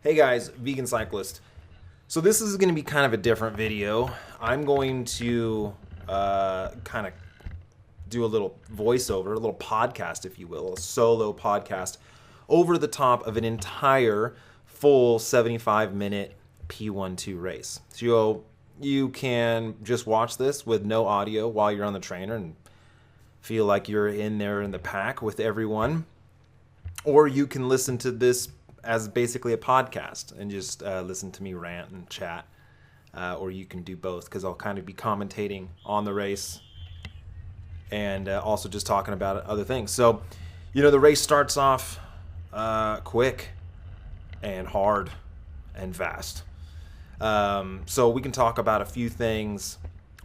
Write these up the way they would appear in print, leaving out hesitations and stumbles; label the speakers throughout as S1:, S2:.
S1: Hey guys, vegan cyclist. So this is going to be kind of a different video. I'm going to kind of do a little voiceover, a little podcast, if you will, a solo podcast over the top of an entire full 75-minute P12 race. So you can just watch this with no audio while you're on the trainer and feel like you're in there in the pack with everyone. Or you can listen to this as basically a podcast and just listen to me rant and chat. Or you can do both, because I'll kind of be commentating on the race and also just talking about other things. So, the race starts off quick and hard and fast. So we can talk about a few things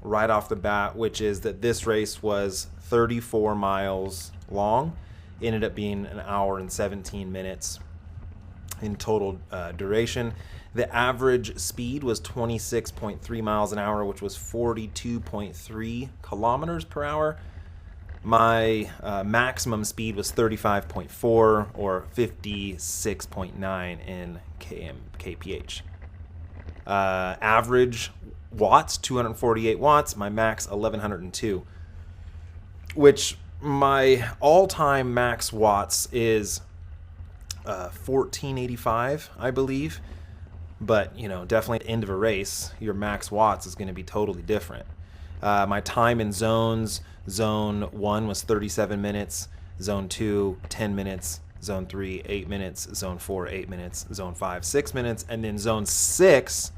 S1: right off the bat, which is that this race was 34 miles long. Ended up being an hour and 17 minutes in total duration. The average speed was 26.3 miles an hour, which was 42.3 kilometers per hour. My maximum speed was 35.4 or 56.9 in kph. Average watts, 248 watts. My max, 1102, which my all-time max watts is 1485, I believe. But, definitely at the end of a race, your max watts is going to be totally different. My time in zones, zone 1 was 37 minutes, zone 2, 10 minutes, zone 3, 8 minutes, zone 4, 8 minutes, zone 5, 6 minutes, and then zone 6,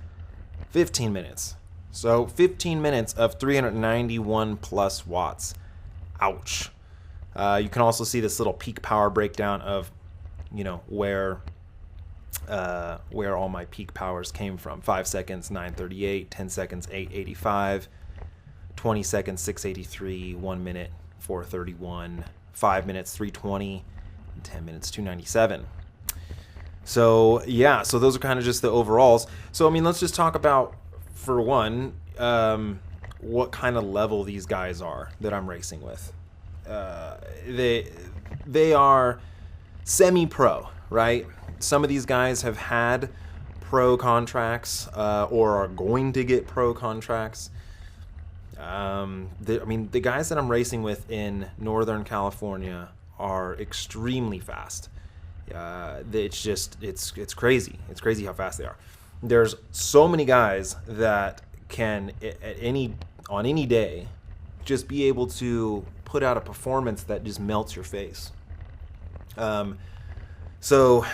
S1: 15 minutes. So 15 minutes of 391 plus watts. Ouch. You can also see this little peak power breakdown of, where all my peak powers came from. 5 seconds, 938, 10 seconds, 885, 20 seconds, 683, 1 minute, 431, 5 minutes, 320, 10 minutes, 297. So, so those are kind of just the overalls. So, let's just talk about, for one, what kind of level these guys are that I'm racing with. They are semi-pro, right? Some of these guys have had pro contracts or are going to get pro contracts. The guys that I'm racing with in Northern California are extremely fast. It's crazy. It's crazy how fast they are. There's so many guys that can on any day just be able to put out a performance that just melts your face. So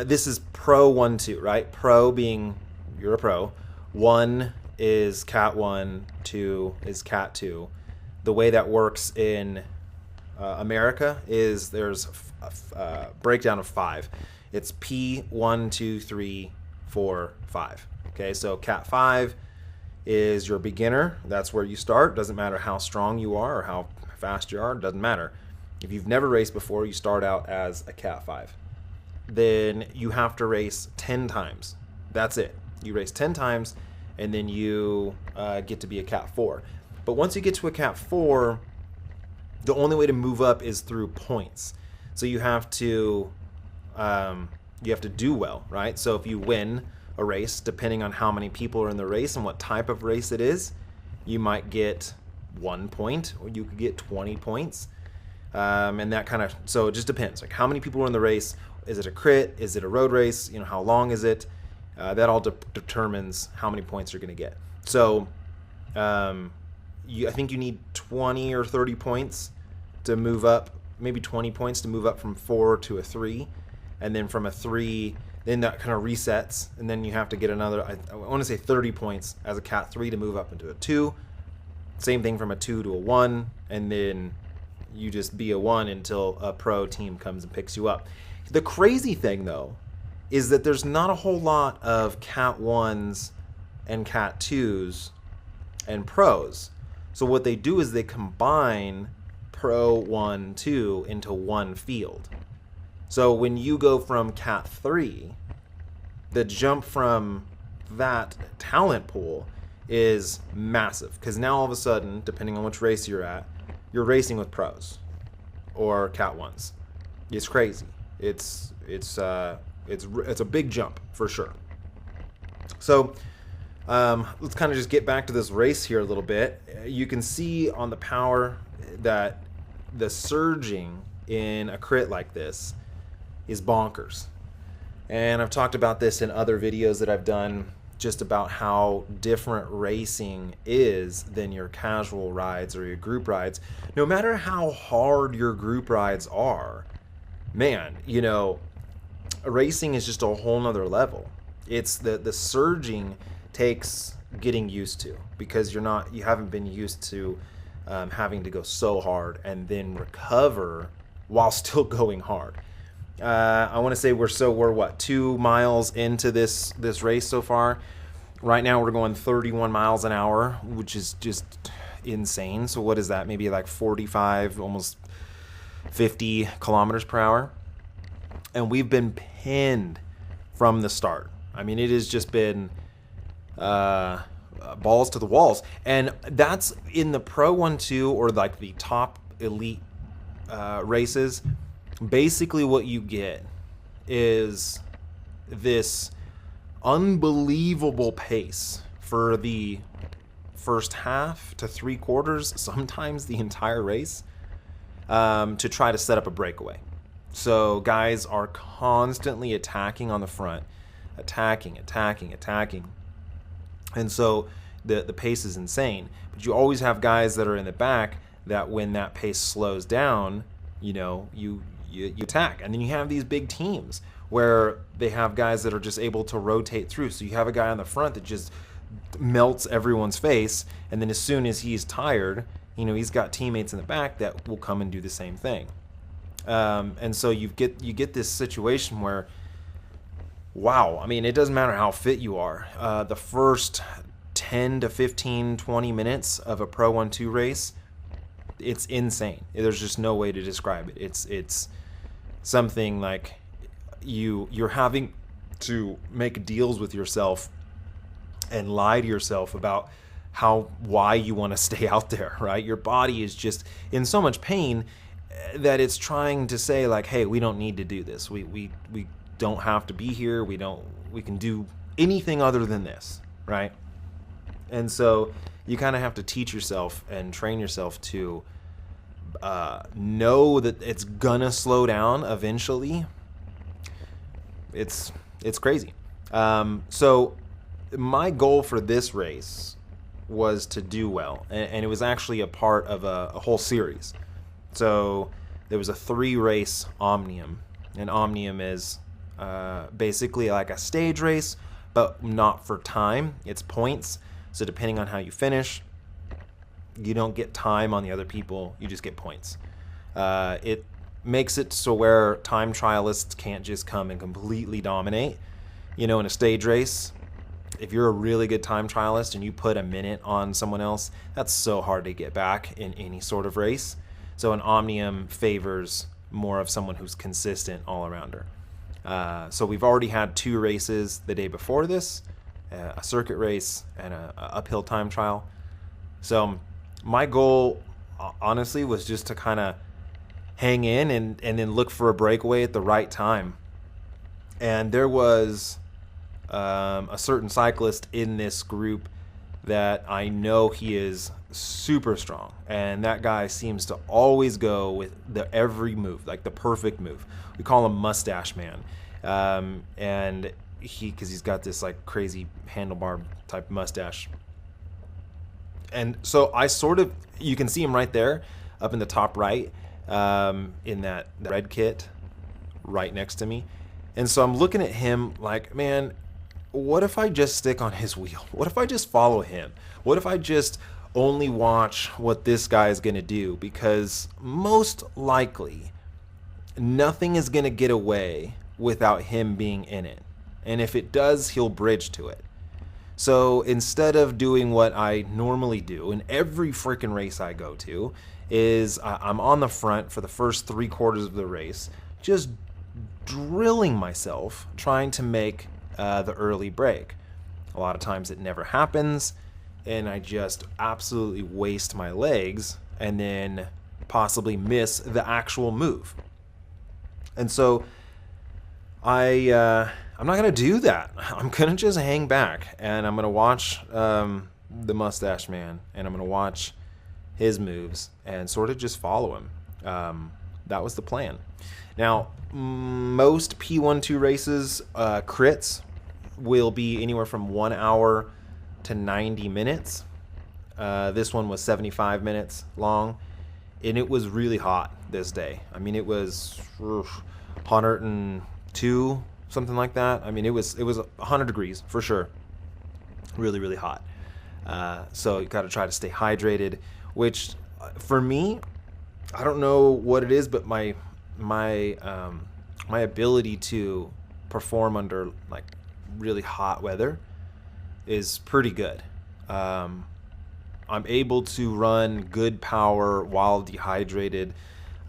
S1: this is Pro 1-2, right? Pro being you're a pro. 1 is Cat 1, 2 is Cat 2. The way that works in America is there's a breakdown of 5. It's P 1, 2, 3, 4, 5. Okay, so Cat 5 is your beginner. That's where you start. Doesn't matter how strong you are or how fast you are. Doesn't matter. If you've never raced before, you start out as a Cat 5. Then you have to race 10 times. That's it. You race 10 times, and then you get to be a Cat 4. But once you get to a Cat 4, the only way to move up is through points. So you have to do well, right? So if you win a race, depending on how many people are in the race and what type of race it is, you might get 1 point, or you could get 20 points. And that so it just depends. Like how many people are in the race. Is it a crit? Is it a road race? How long is it? That all determines how many points you're going to get. So I think you need 20 or 30 points to move up, maybe 20 points to move up from 4 to a 3. And then from a 3, then that kind of resets. And then you have to get another, I want to say 30 points as a Cat 3 to move up into a 2. Same thing from a 2 to a 1. And then you just be a 1 until a pro team comes and picks you up. The crazy thing, though, is that there's not a whole lot of Cat 1s and Cat 2s and pros. So what they do is they combine Pro 1, 2 into one field. So when you go from Cat 3, the jump from that talent pool is massive. Because now all of a sudden, depending on which race you're at, you're racing with pros or Cat 1s. It's crazy. It's It's a big jump for sure. So let's kind of just get back to this race here a little bit. You can see on the power that the surging in a crit like this is bonkers. And I've talked about this in other videos that I've done, just about how different racing is than your casual rides or your group rides. No matter how hard your group rides are, man, you know, racing is just a whole nother level. It's the surging takes getting used to, because you haven't been used to having to go so hard and then recover while still going hard. I want to say we're what, 2 miles into this race so far. Right now we're going 31 miles an hour, which is just insane. So what is that? Maybe like 45, almost 50 kilometers per hour. And we've been pinned from the start. I mean, it has just been balls to the walls. And that's in the Pro 1-2 or like the top elite races. Basically what you get is this unbelievable pace for the first half to 3/4, sometimes the entire race, to try to set up a breakaway. So guys are constantly attacking on the front, attacking. And so the pace is insane. But you always have guys that are in the back that when that pace slows down, you know, you attack. And then you have these big teams where they have guys that are just able to rotate through. So you have a guy on the front that just melts everyone's face, and then as soon as he's tired, you know, he's got teammates in the back that will come and do the same thing. And so you get this situation where, wow, I mean, it doesn't matter how fit you are. The first 10 to 15, 20 minutes of a Pro 1-2 race, it's insane. There's just no way to describe it. It's something like you're having to make deals with yourself and lie to yourself about why you want to stay out there, right? Your body is just in so much pain that it's trying to say like, hey, we don't need to do this. We don't have to be here. We can do anything other than this, right? And so you kind of have to teach yourself and train yourself to know that it's gonna slow down eventually. It's crazy. So my goal for this race was to do well, and it was actually a part of a whole series. So there was a 3-race Omnium, and Omnium is basically like a stage race, but not for time. It's points. So depending on how you finish, you don't get time on the other people, you just get points. It makes it so where time trialists can't just come and completely dominate. You know, in a stage race, if you're a really good time trialist and you put a minute on someone else, that's so hard to get back in any sort of race. So an Omnium favors more of someone who's consistent all around her. So we've already had 2 races the day before this, a circuit race and a uphill time trial. So my goal, honestly, was just to kind of hang in and then look for a breakaway at the right time. And there was a certain cyclist in this group that I know he is super strong, and that guy seems to always go with every move, like the perfect move. We call him Mustache Man, and because he's got this like crazy handlebar type mustache. And so you can see him right there up in the top right, in that red kit right next to me. And so I'm looking at him like, man, what if I just stick on his wheel? What if I just follow him? What if I just only watch what this guy is going to do? Because most likely nothing is going to get away without him being in it. And if it does, he'll bridge to it. So instead of doing what I normally do in every freaking race I go to, is I'm on the front for the first 3/4 of the race, just drilling myself, trying to make the early break. A lot of times it never happens, and I just absolutely waste my legs and then possibly miss the actual move. And so I'm not gonna do that. I'm gonna just hang back and I'm gonna watch the Mustache Man, and I'm gonna watch his moves and sort of just follow him. That was the plan. Now, most P12 races, crits, will be anywhere from 1 hour to 90 minutes. This one was 75 minutes long, and it was really hot this day. I mean, it was 102, something like that. I mean, it was 100 degrees for sure. Really, really hot. So you got to try to stay hydrated, which for me, I don't know what it is, but my ability to perform under like really hot weather is pretty good. I'm able to run good power while dehydrated,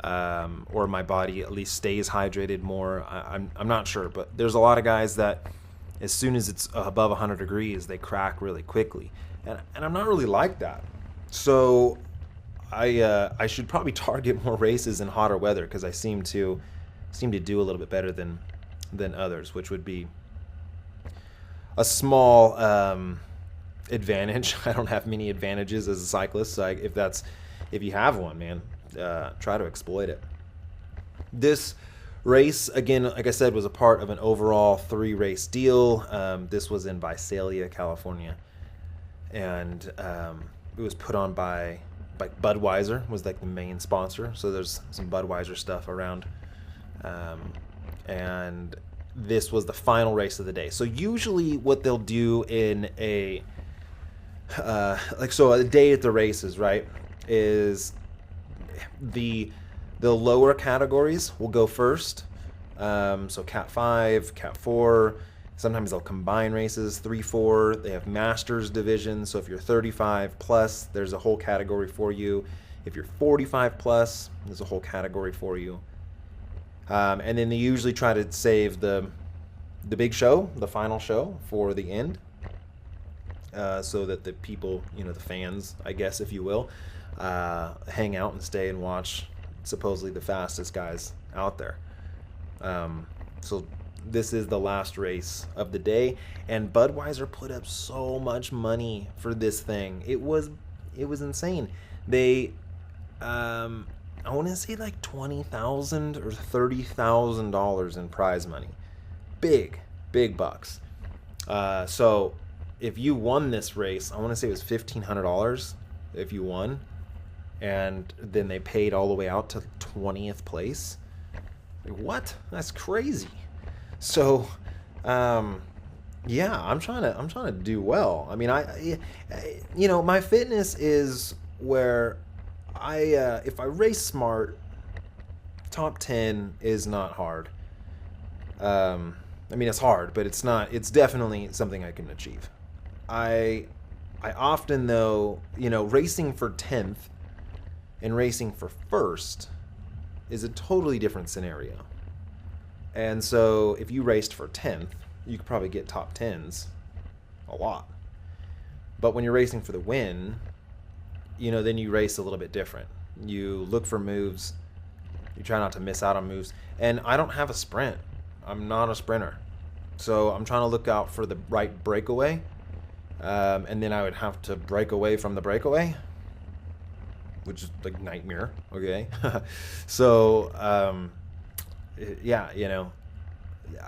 S1: or my body at least stays hydrated more. I'm not sure, but there's a lot of guys that as soon as it's above 100 degrees, they crack really quickly, and I'm not really like that. So I should probably target more races in hotter weather because I seem to do a little bit better than others, which would be a small advantage. I don't have many advantages as a cyclist, so if you have one, man, try to exploit it. This race, again, like I said, was a part of an overall 3-race deal. This was in Visalia, California, and it was put on by Budweiser, was like the main sponsor. So there's some Budweiser stuff around, and this was the final race of the day. So usually what they'll do in a day at the races, right, is the lower categories will go first. So Cat 5, Cat 4. Sometimes they'll combine races, 3, 4. They have Masters division. So if you're 35 plus, there's a whole category for you. If you're 45 plus, there's a whole category for you. And then they usually try to save the big show, the final show, for the end, so that the people, the fans, I guess, if you will, hang out and stay and watch supposedly the fastest guys out there. So this is the last race of the day, and Budweiser put up so much money for this thing. It was insane. They I want to say like $20,000 or $30,000 in prize money. Big bucks. So if you won this race, I want to say it was $1,500 if you won, and then they paid all the way out to 20th place. Like, what? That's crazy. So, yeah, I'm trying to do well. I mean, my fitness is where if I race smart, top 10 is not hard. I mean, it's hard, but it's not. It's definitely something I can achieve. I often, though, racing for 10th and racing for first is a totally different scenario. And so if you raced for 10th, you could probably get top 10s a lot. But when you're racing for the win, then you race a little bit different. You look for moves. You try not to miss out on moves. And I don't have a sprint. I'm not a sprinter. So I'm trying to look out for the right breakaway. And then I would have to break away from the breakaway, which is like nightmare. Okay. So, yeah,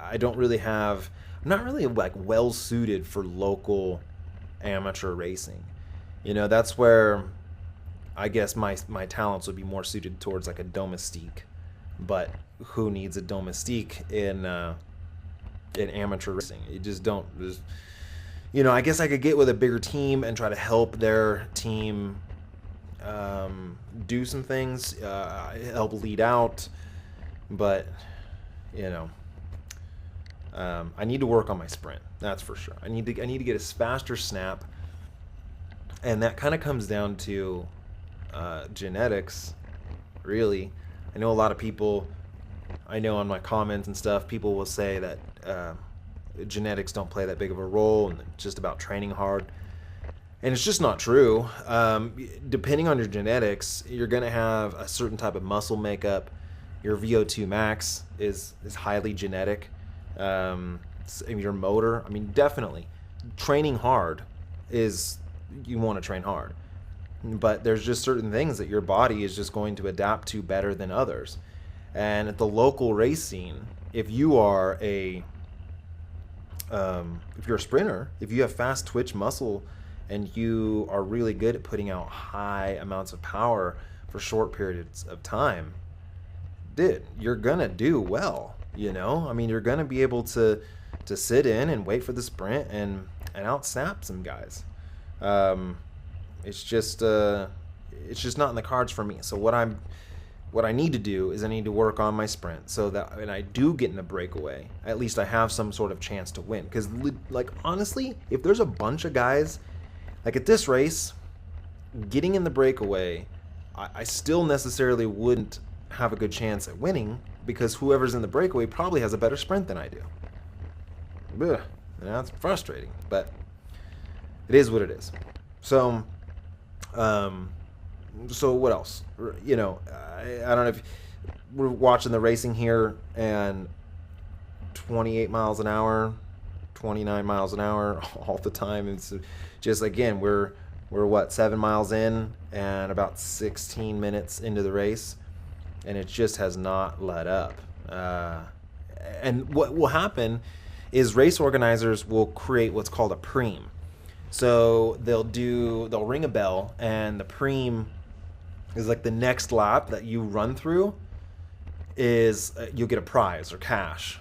S1: I don't really have, I'm not really like well suited for local amateur racing. That's where I guess my talents would be more suited towards like a domestique. But who needs a domestique in amateur racing? You just don't. I guess I could get with a bigger team and try to help their team do some things, help lead out. But I need to work on my sprint. That's for sure. I need to get a faster snap, and that kind of comes down to genetics, really. I know a lot of people. I know on my comments and stuff, people will say that genetics don't play that big of a role, and it's just about training hard. And it's just not true. Depending on your genetics, you're going to have a certain type of muscle makeup. Your VO2 max is highly genetic. your motor. I mean, definitely training hard is, you want to train hard, but there's just certain things that your body is just going to adapt to better than others. And at the local race scene, if you are if you're a sprinter, if you have fast twitch muscle and you are really good at putting out high amounts of power for short periods of time, dude, you're gonna do well. I mean, you're gonna be able to sit in and wait for the sprint and out-snap some guys. It's just not in the cards for me. So what I need to do is I need to work on my sprint so that when I do get in a breakaway, at least I have some sort of chance to win. Because, like, honestly, if there's a bunch of guys, like at this race, getting in the breakaway, I still necessarily wouldn't have a good chance at winning, because whoever's in the breakaway probably has a better sprint than I do. Ugh, that's frustrating, but it is what it is. So, so what else? I don't know if we're watching the racing here, and 28 miles an hour, 29 miles an hour all the time. It's just, again, we're what, 7 miles in and about 16 minutes into the race, and it just has not let up. And what will happen is race organizers will create what's called a preem. So they'll ring a bell, and the preem is like the next lap that you run through is you'll get a prize or cash.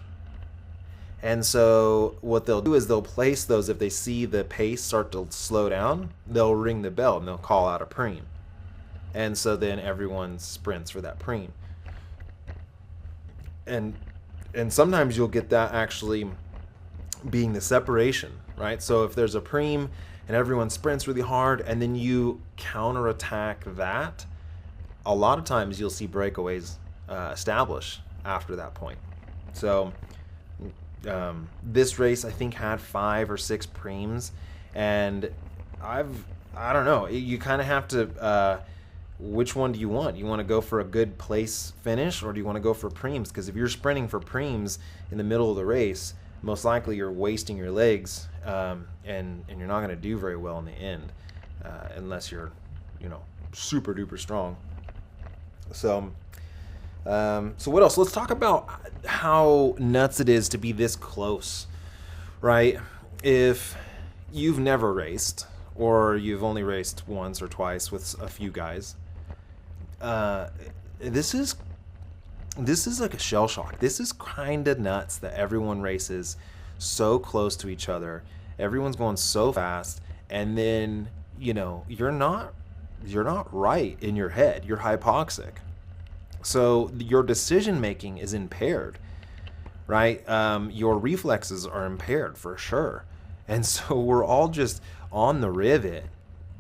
S1: And so what they'll do is they'll place those, if they see the pace start to slow down, they'll ring the bell and they'll call out a preem. And so then everyone sprints for that preem. And sometimes you'll get that actually being the separation, right? So if there's a preem and everyone sprints really hard and then you counterattack that, a lot of times you'll see breakaways establish after that point. So this race, I think, had 5 or 6 preems, and I don't know, you kind of have to, which one do you want? You want to go for a good place finish, or do you want to go for preems? Because if you're sprinting for preems in the middle of the race, most likely you're wasting your legs, and you're not going to do very well in the end, unless you're, super duper strong. So what else? Let's talk about how nuts it is to be this close, right? If you've never raced, or you've only raced once or twice with a few guys, this is like a shell shock. This is kind of nuts that everyone races so close to each other. Everyone's going so fast, and then you're not right in your head. You're hypoxic. So your decision making is impaired, right? Your reflexes are impaired for sure. And so we're all just on the rivet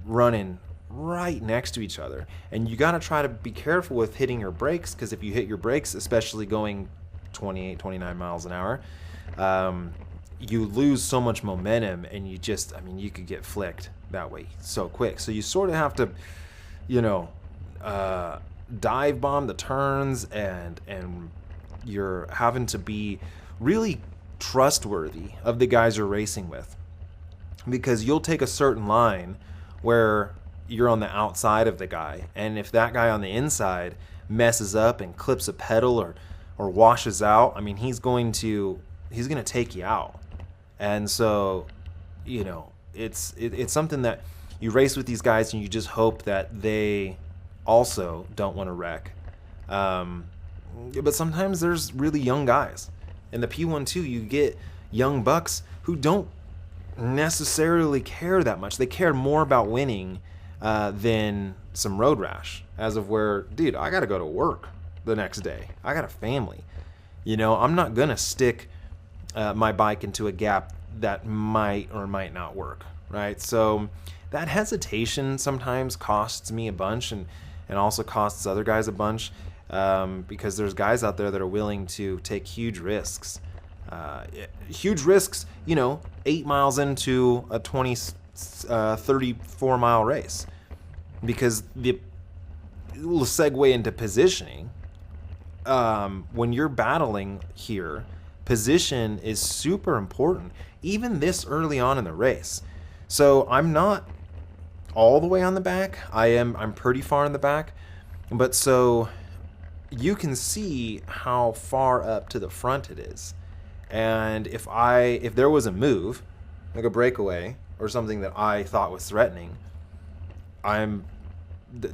S1: running right next to each other. And you got to try to be careful with hitting your brakes, because if you hit your brakes, especially going 28, 29 miles an hour, you lose so much momentum, and you could get flicked that way so quick. So you sort of have to, dive bomb the turns, and you're having to be really trustworthy of the guys you're racing with, because you'll take a certain line where you're on the outside of the guy, and if that guy on the inside messes up and clips a pedal or washes out, I mean, he's going to take you out. And so it's something that you race with these guys, and you just hope that they also don't want to wreck. But sometimes there's really young guys. In the P1-2, you get young bucks who don't necessarily care that much. They care more about winning than some road rash. As of where, dude, I got to go to work the next day. I got a family. I'm not going to stick my bike into a gap that might or might not work, right? So that hesitation sometimes costs me a bunch, and also costs other guys a bunch, because there's guys out there that are willing to take huge risks. 8 miles into a 34 mile race, because we'll segue into positioning. When you're battling here, Position is super important, even this early on in the race. So I'm not all the way on the back. I'm pretty far in the back, but so you can see how far up to the front it is. And if there was a move, like a breakaway or something that I thought was threatening,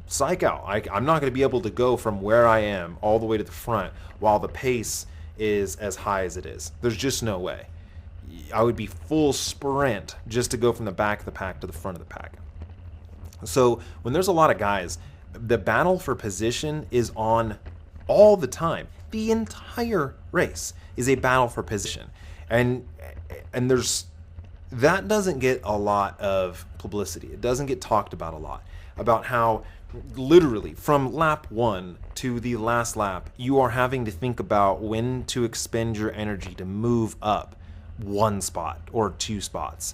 S1: psych out. I'm not going to be able to go from where I am all the way to the front while the pace is as high as it is. There's just no way. I would be full sprint just to go from the back of the pack to the front of the pack. So when there's a lot of guys, the battle for position is on all the time. The entire race is a battle for position. And that doesn't get a lot of publicity. It doesn't get talked about a lot, about how literally from lap 1 to the last lap, you are having to think about when to expend your energy to move up 1 spot or 2 spots,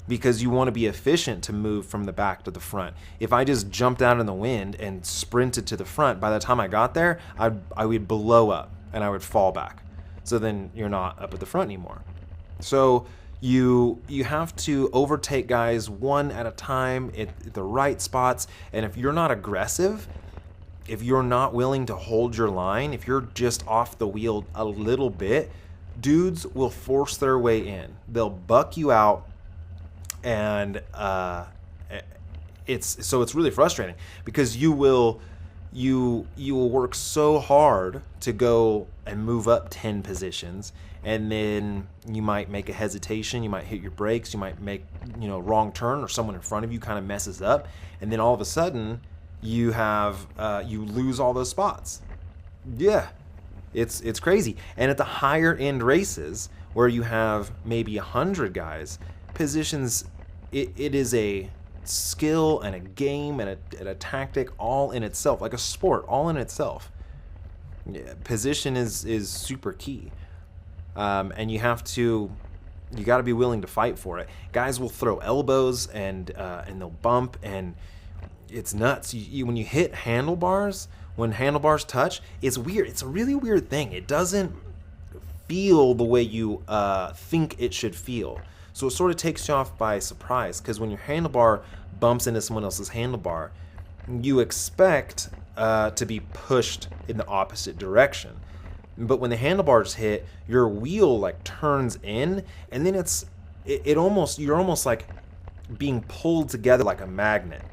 S1: because you want to be efficient to move from the back to the front. If I just jumped out in the wind and sprinted to the front, by the time I got there, I would blow up and I would fall back. So then you're not up at the front anymore. So you have to overtake guys one at a time at the right spots. And if you're not aggressive, if you're not willing to hold your line, if you're just off the wheel a little bit, dudes will force their way in. They'll buck you out, and it's really frustrating, because you will work so hard to go and move up 10 positions, and then you might make a hesitation, you might hit your brakes, you might make wrong turn, or someone in front of you kind of messes up, and then all of a sudden you lose all those spots. Yeah, it's crazy. And at the higher end races where you have maybe 100 guys, positions, it is a skill and a game and a tactic all in itself, like a sport all in itself. Yeah, position is super key, and you got to be willing to fight for it. Guys will throw elbows and they'll bump, and it's nuts. When you hit handlebars, when handlebars touch, it's weird. It's a really weird thing. It doesn't feel the way you think it should feel. So it sort of takes you off by surprise, because when your handlebar bumps into someone else's handlebar, you expect to be pushed in the opposite direction. But when the handlebars hit, your wheel like turns in, and then you're almost like being pulled together like a magnet.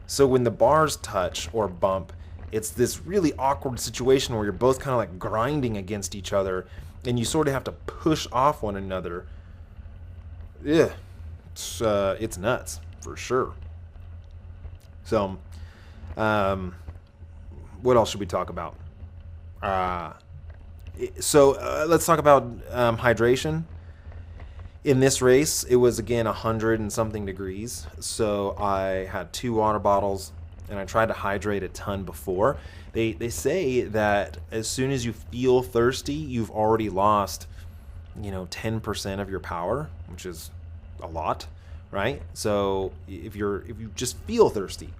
S1: So when the bars touch or bump, it's this really awkward situation where you're both kind of like grinding against each other, and you sort of have to push off one another. Yeah, it's nuts for sure. So, what else should we talk about? Let's talk about hydration. In this race, it was again 100 and something degrees. So I had 2 water bottles, and I tried to hydrate a ton before. They say that as soon as you feel thirsty, you've already lost 10% of your power, which is a lot, right? So if you just feel thirsty,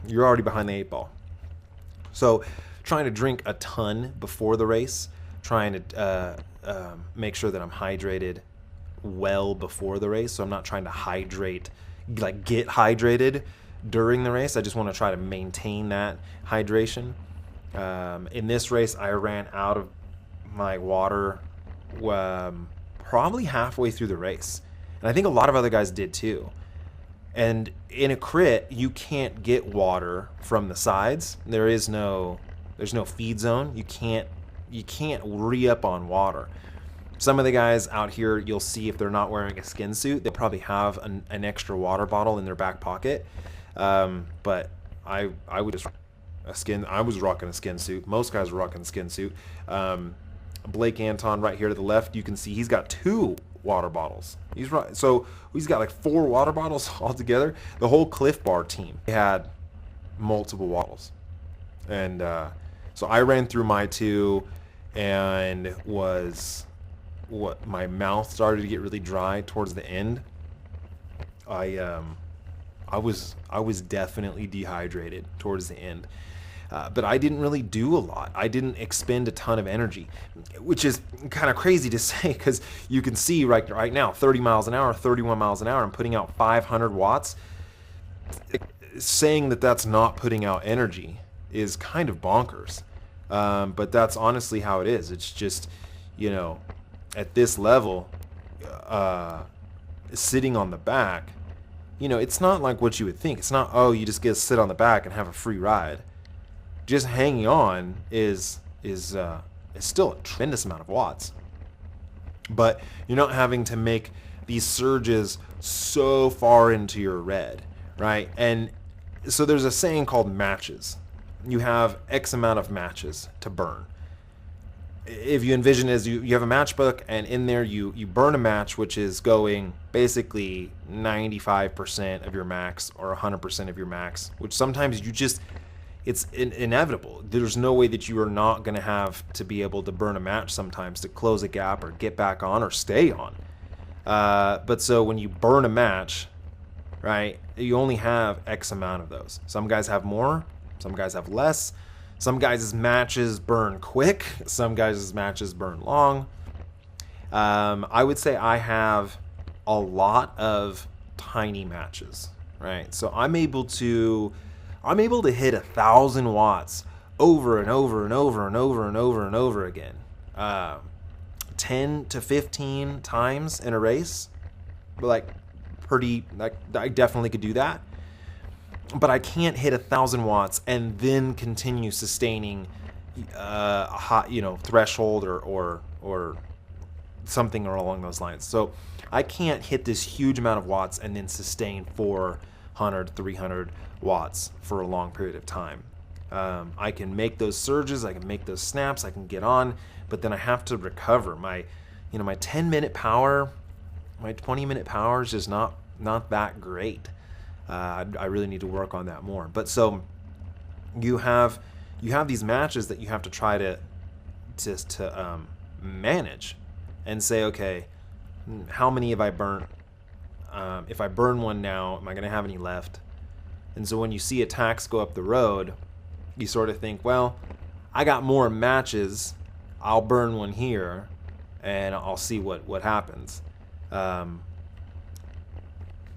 S1: you're already behind the 8 ball. So trying to drink a ton before the race, trying to make sure that I'm hydrated well before the race. So I'm not trying to get hydrated during the race. I just want to try to maintain that hydration. In this race, I ran out of my water probably halfway through the race, and I think a lot of other guys did too. And in a crit, you can't get water from the sides. There's no feed zone. You can't re-up on water. Some of the guys out here, you'll see if they're not wearing a skin suit, they probably have an extra water bottle in their back pocket. But I was rocking a skin suit. Most guys were rocking a skin suit. Blake Anton right here to the left, you can see he's got 2 water bottles. He's got like 4 water bottles altogether. The whole Cliff Bar team had multiple bottles. And so I ran through my 2 and my mouth started to get really dry towards the end. I was definitely dehydrated towards the end. But I didn't really do a lot. I didn't expend a ton of energy, which is kind of crazy to say because you can see right now, 30 miles an hour, 31 miles an hour, I'm putting out 500 watts. Saying that that's not putting out energy is kind of bonkers. But that's honestly how it is. It's just, at this level, sitting on the back, it's not like what you would think. It's not, oh, you just get to sit on the back and have a free ride. Just hanging on is still a tremendous amount of watts. But you're not having to make these surges so far into your red, right? And so there's a saying called matches. You have X amount of matches to burn. If you envision it as you have a matchbook, and in there you burn a match, which is going basically 95% of your max or 100% of your max, which sometimes it's inevitable. There's no way that you are not going to have to be able to burn a match sometimes to close a gap or get back on or stay on. But so when you burn a match, right, you only have X amount of those. Some guys have more, some guys have less. Some guys' matches burn quick, some guys' matches burn long. I would say I have a lot of tiny matches, right? So I'm able to hit 1,000 watts over and over and over and over and over and over again, 10 to 15 times in a race. But I definitely could do that. But I can't hit 1,000 watts and then continue sustaining a hot, threshold or something along those lines. So I can't hit this huge amount of watts and then sustain 400, 300 watts for a long period of time. I can make those surges, I can make those snaps, I can get on, but then I have to recover. My 10-minute power, my 20-minute power is just not that great. I really need to work on that more. But so you have these matches that you have to try to manage and say, okay, how many have I burnt? If I burn one now, am I going to have any left? And so when you see attacks go up the road, you sort of think, well, I got more matches. I'll burn one here, and I'll see what happens.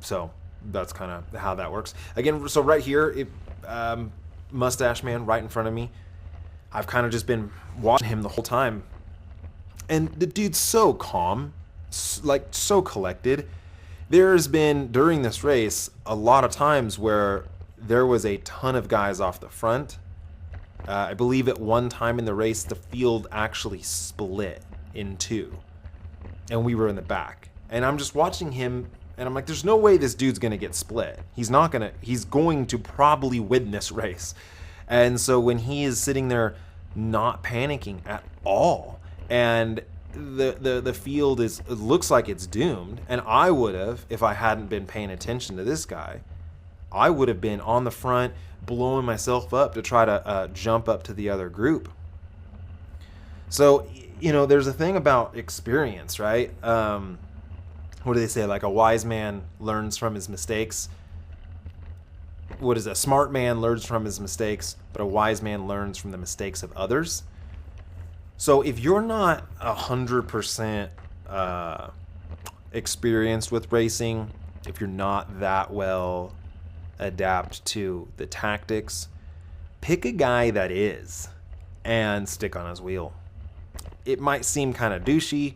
S1: So that's kind of how that works. Again, so right here, Mustache Man right in front of me. I've kind of just been watching him the whole time. And the dude's so calm, so collected. There's been, during this race, a lot of times where there was a ton of guys off the front. I believe at one time in the race, the field actually split in two. And we were in the back. And I'm just watching him, and I'm like, there's no way this dude's going to get split. He's going to probably win this race. And so when he is sitting there not panicking at all, and the field it looks like it's doomed, and I would have, if I hadn't been paying attention to this guy, I would have been on the front blowing myself up to try to jump up to the other group. So, there's a thing about experience, right? What do they say? Like, a wise man learns from his mistakes. What is a smart man learns from his mistakes, but a wise man learns from the mistakes of others. So if you're not 100% experienced with racing, if you're not that well adapted to the tactics, pick a guy that is and stick on his wheel. It might seem kind of douchey,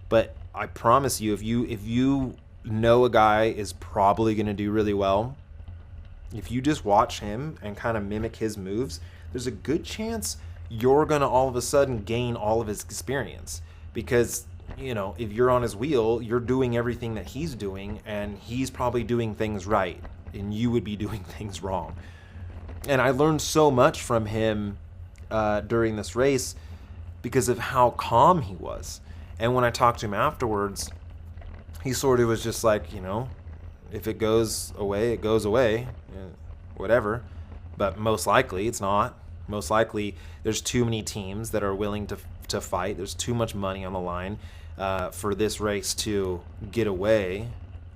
S1: but I promise you, if you know a guy is probably going to do really well, if you just watch him and kind of mimic his moves, there's a good chance you're going to all of a sudden gain all of his experience. Because, if you're on his wheel, you're doing everything that he's doing, and he's probably doing things right, and you would be doing things wrong. And I learned so much from him during this race because of how calm he was. And when I talked to him afterwards, he sort of was just like, if it goes away, it goes away, whatever. But most likely it's not. Most likely there's too many teams that are willing to fight. There's too much money on the line for this race to get away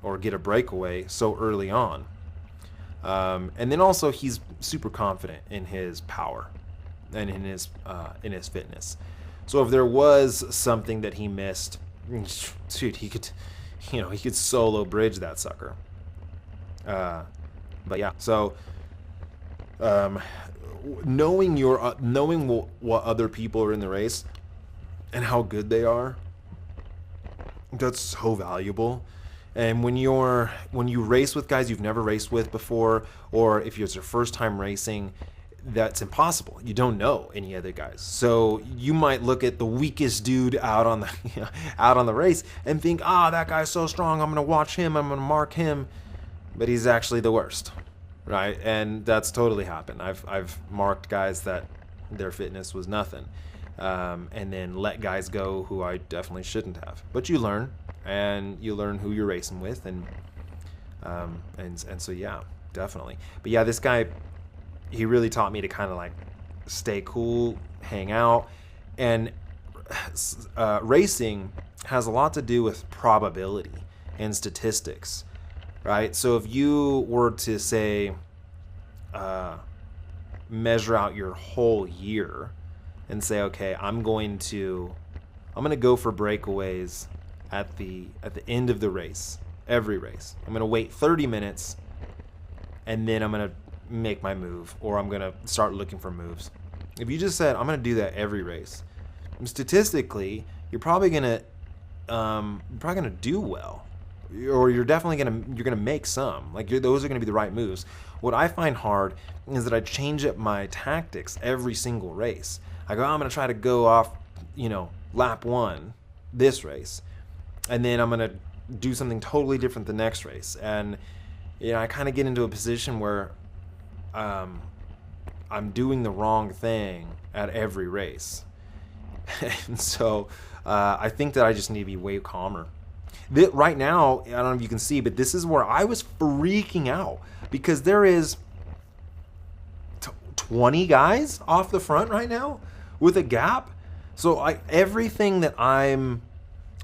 S1: or get a breakaway so early on. And then also he's super confident in his power and in his fitness. So if there was something that he missed, dude, he could solo bridge that sucker. But yeah, so knowing what other people are in the race and how good they are, that's so valuable. And when you race with guys you've never raced with before, or if it's your first time racing, that's impossible. You don't know any other guys, so you might look at the weakest dude out on the race and think, that guy's so strong, I'm gonna watch him, I'm gonna mark him, but he's actually the worst, right? And that's totally happened. I've marked guys that their fitness was nothing, and then let guys go who I definitely shouldn't have. But you learn, and you learn who you're racing with, and so yeah, definitely. But yeah, this guy, he really taught me to kind of like stay cool, hang out, and racing has a lot to do with probability and statistics, right? So if you were to say measure out your whole year and say, okay, I'm going to go for breakaways at the end of the race, every race. I'm going to wait 30 minutes, and then I'm going to make my move, or I'm going to start looking for moves. If you just said, I'm going to do that every race, statistically, you're probably going to do well, or you're definitely going to make some. Like, those are going to be the right moves. What I find hard is that I change up my tactics every single race. I go, I'm going to try to go off, lap 1 this race, and then I'm going to do something totally different the next race. And I kind of get into a position where I'm doing the wrong thing at every race. And so I think that I just need to be way calmer. Right now, I don't know if you can see, but this is where I was freaking out, because there is 20 guys off the front right now with a gap. So everything that I'm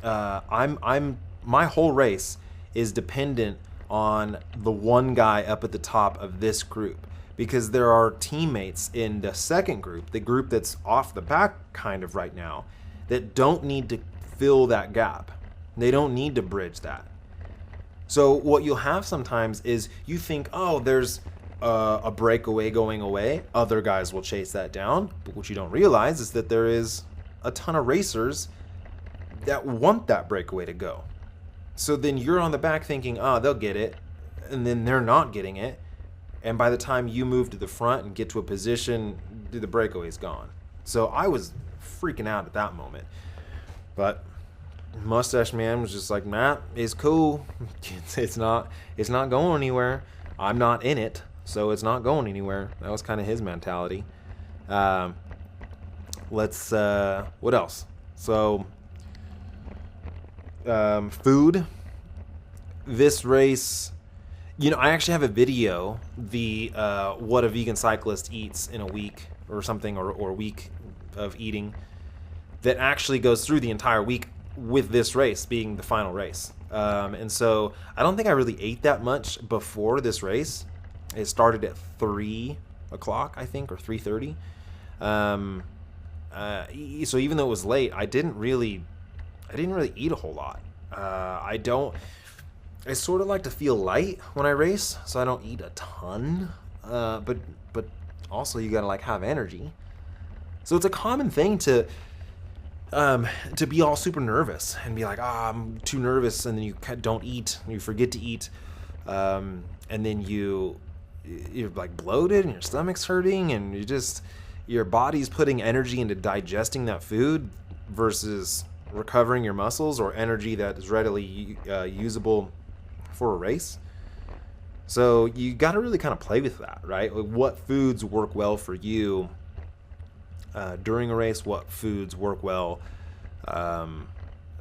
S1: my whole race is dependent on the one guy up at the top of this group, because there are teammates in the second group, the group that's off the back kind of right now, that don't need to fill that gap. They don't need to bridge that. So what you'll have sometimes is you think, there's a breakaway going away. Other guys will chase that down. But what you don't realize is that there is a ton of racers that want that breakaway to go. So then you're on the back thinking, they'll get it. And then they're not getting it. And by the time you move to the front and get to a position, the breakaway's gone. So I was freaking out at that moment. But Mustache Man was just like, Matt, it's cool. It's not going anywhere. I'm not in it, so it's not going anywhere. That was kind of his mentality. What else? So, food. This race, I actually have a video, what a vegan cyclist eats in a week or something, or a week of eating, that actually goes through the entire week, with this race being the final race. And so I don't think I really ate that much before this race. It started at 3 o'clock, I think, or 3:30. So even though it was late, I didn't really eat a whole lot. I sort of like to feel light when I race, so I don't eat a ton. But also you gotta have energy. So it's a common thing to be all super nervous and be like, I'm too nervous, and then you don't eat, you forget to eat, and then you're like bloated and your stomach's hurting, and your body's putting energy into digesting that food versus recovering your muscles or energy that is readily usable for a race. So you got to really kind of play with that, right? Like, what foods work well for you during a race, what foods work well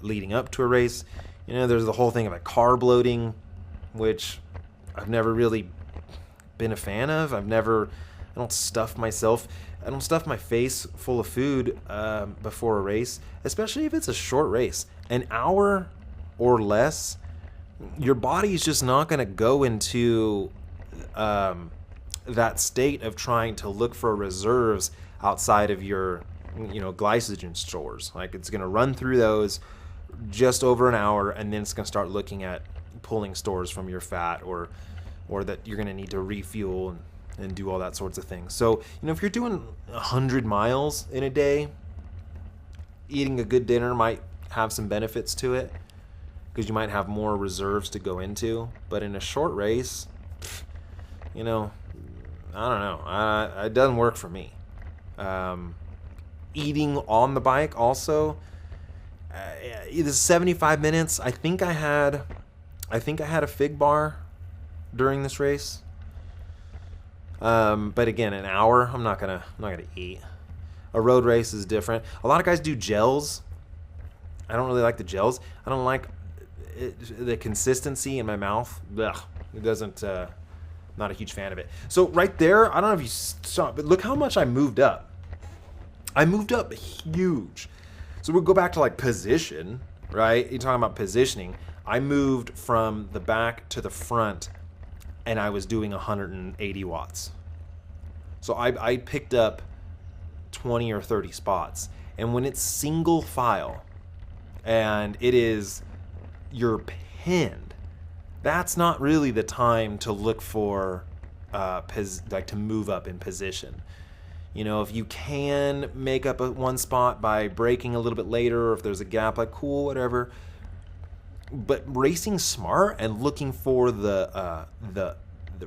S1: leading up to a race. There's the whole thing about carb loading, which I've never really been a fan of. I don't stuff my face full of food before a race, especially if it's a short race. An hour or less, your body's just not going to go into that state of trying to look for reserves outside of your, glycogen stores. Like it's going to run through those just over an hour, and then it's going to start looking at pulling stores from your fat, or that you're going to need to refuel and do all that sorts of things. So, if you're doing 100 miles in a day, eating a good dinner might have some benefits to it, because you might have more reserves to go into. But in a short race, I don't know. It doesn't work for me. Eating on the bike also, it is 75 minutes. I think I had a fig bar during this race. But again, an hour, I'm not gonna eat. A road race is different. A lot of guys do gels. I don't really like the gels. I don't like the consistency in my mouth. Ugh, it doesn't. Not a huge fan of it. So right there, I don't know if you saw, but look how much I moved up. I moved up huge. So we'll go back to like position, right? You're talking about positioning. I moved from the back to the front, and I was doing 180 watts. So I picked up 20 or 30 spots. And when it's single file and you're pinned, that's not really the time to look for to move up in position. If you can make up one spot by braking a little bit later, or if there's a gap, like cool, whatever. But racing smart and looking for the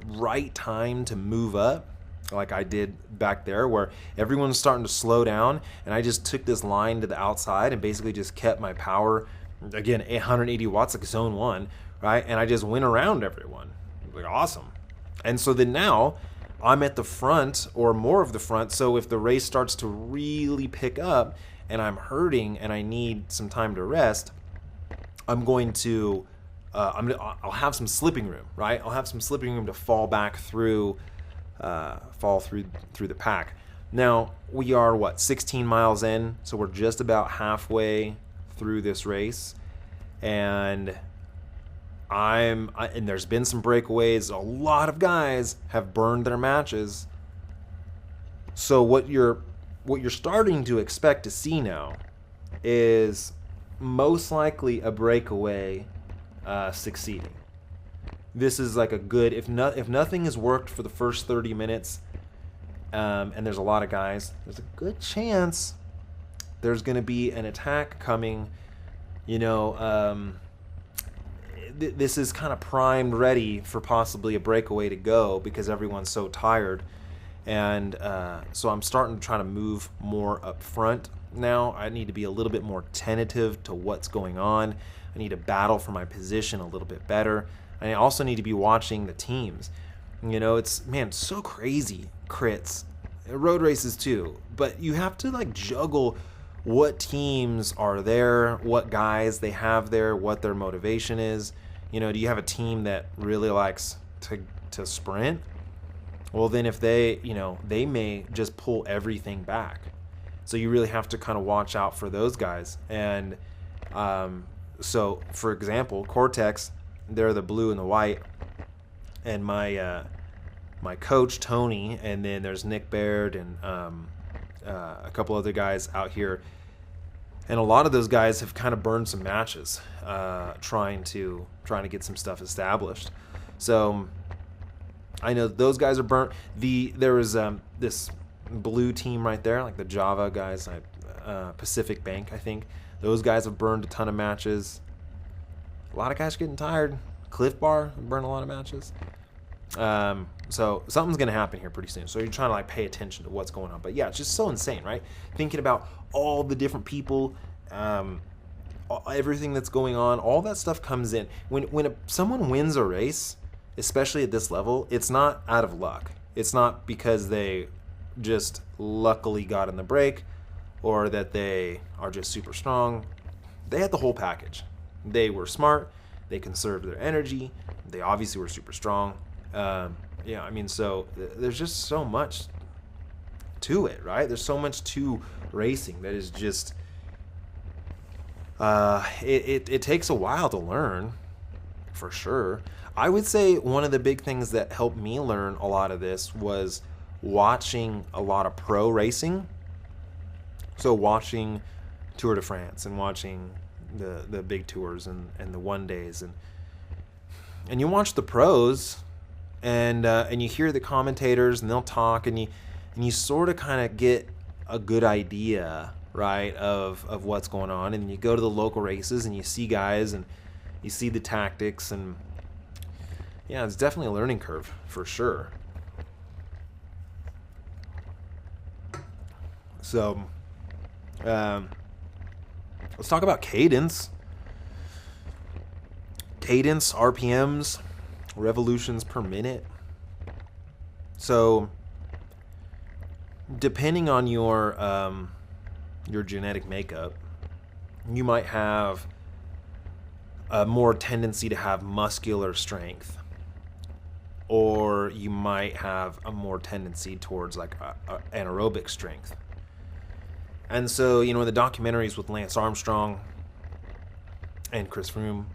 S1: right time to move up, like I did back there, where everyone's starting to slow down, and I just took this line to the outside and basically just kept my power, again, 180 watts, like zone 1, right? And I just went around everyone. Like, awesome. And so then now I'm at the front, or more of the front, so if the race starts to really pick up and I'm hurting and I need some time to rest, I'm going to, I'll have some slipping room, right? I'll have some slipping room to fall back through, through the pack. Now, we are, 16 miles in, so we're just about halfway through this race, and and there's been some breakaways. A lot of guys have burned their matches. So what you're starting to expect to see now is most likely a breakaway succeeding. This is like a good, if nothing has worked for the first 30 minutes, and there's a lot of guys, there's a good chance there's going to be an attack coming. This is kind of primed, ready for possibly a breakaway to go, because everyone's so tired. And so I'm starting to try to move more up front now. I need to be a little bit more tentative to what's going on. I need to battle for my position a little bit better. And I also need to be watching the teams. It's so crazy, crits, road races too. But you have to juggle what teams are there, what guys they have there, what their motivation is. Do you have a team that really likes to sprint? Well, then if they may just pull everything back. So you really have to kind of watch out for those guys. And so, for example, Cortex, they're the blue and the white. And my coach, Tony, and then there's Nick Baird and a couple other guys out here. And a lot of those guys have kind of burned some matches trying to get some stuff established. So I know those guys are burnt. There was this blue team right there, like the Java guys, Pacific Bank, I think. Those guys have burned a ton of matches. A lot of guys are getting tired. Cliff Bar burned a lot of matches. So something's going to happen here pretty soon. So you're trying to pay attention to what's going on. But yeah, it's just so insane, right? Thinking about all the different people, everything that's going on, all that stuff comes in. When someone wins a race, especially at this level, it's not out of luck. It's not because they just luckily got in the break, or that they are just super strong. They had the whole package. They were smart. They conserved their energy. They obviously were super strong. So there's just so much to it, right? There's so much to racing that is just it takes a while to learn for sure. I would say one of the big things that helped me learn a lot of this was watching a lot of pro racing. So watching Tour de France and watching the big tours and the one days, and you watch the pros and you hear the commentators and they'll talk, and you sort of kind of get a good idea, right, of what's going on. And you go to the local races and you see guys and you see the tactics, and yeah, it's definitely a learning curve for sure. So let's talk about cadence. Cadence, RPMs, revolutions per minute. So depending on your genetic makeup, you might have a more tendency to have muscular strength, or you might have a more tendency towards like anaerobic strength. And so, in the documentaries with Lance Armstrong and Chris Froome,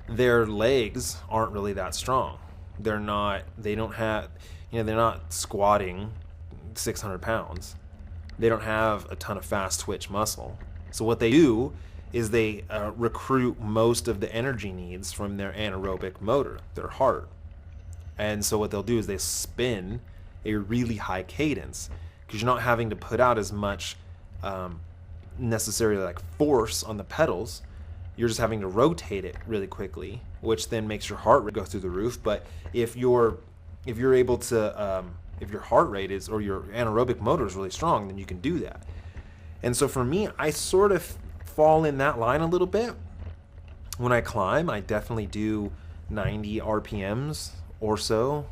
S1: their legs aren't really that strong. They're not squatting 600 pounds. They don't have a ton of fast twitch muscle. So what they do is they recruit most of the energy needs from their anaerobic motor, their heart. And so what they'll do is they spin a really high cadence, because you're not having to put out as much necessarily like force on the pedals. You're just having to rotate it really quickly, which then makes your heart rate go through the roof. But if you're able to, if your heart rate is, or your anaerobic motor is really strong, then you can do that. And so for me, I sort of fall in that line a little bit. When I climb, I definitely do 90 RPMs or so,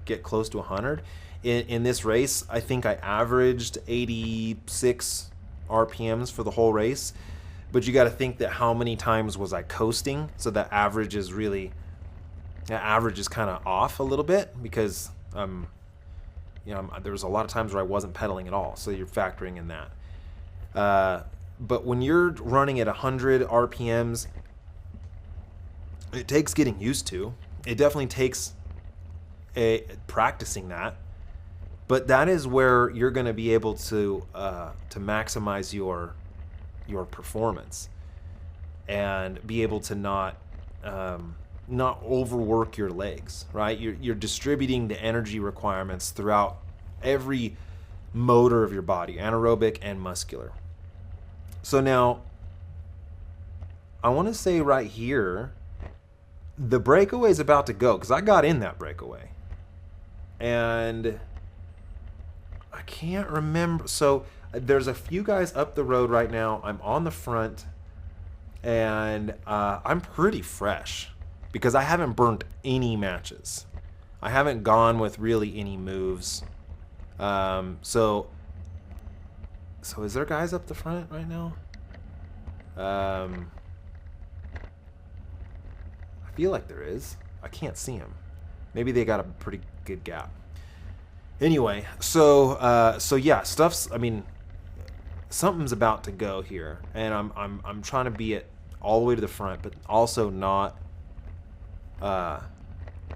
S1: get close to 100. In this race, I think I averaged 86 RPMs for the whole race. But you got to think that how many times was I coasting? So that average is kind of off a little bit, because there was a lot of times where I wasn't pedaling at all. So you're factoring in that. But when you're running at 100 RPMs, it takes getting used to. It definitely takes practicing that. But that is where you're going to be able to maximize your performance and be able to not overwork your legs, right? You're distributing the energy requirements throughout every motor of your body, anaerobic and muscular. So now I want to say right here, the breakaway is about to go, because I got in that breakaway and I can't remember. So there's a few guys up the road right now. I'm on the front, and I'm pretty fresh because I haven't burnt any matches. I haven't gone with really any moves. So is there guys up the front right now? I feel like there is. I can't see them. Maybe they got a pretty good gap. Anyway, so yeah, something's about to go here, and I'm trying to be it all the way to the front, but also not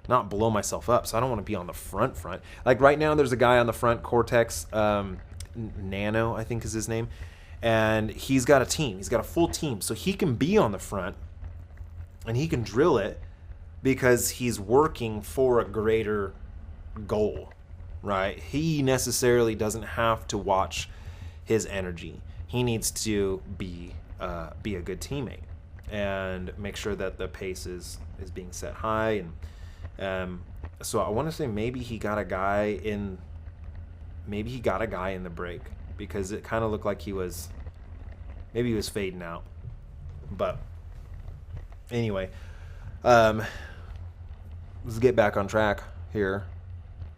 S1: blow myself up. So I don't want to be on the front. Like right now, there's a guy on the front, Cortex Nano, I think is his name, and he's got a team. He's got a full team, so he can be on the front, and he can drill it because he's working for a greater goal. Right? He necessarily doesn't have to watch his energy. He needs to be a good teammate and make sure that the pace is being set high. And so I want to say maybe he got a guy in the break, because it kind of looked like he was fading out. But anyway, let's get back on track here.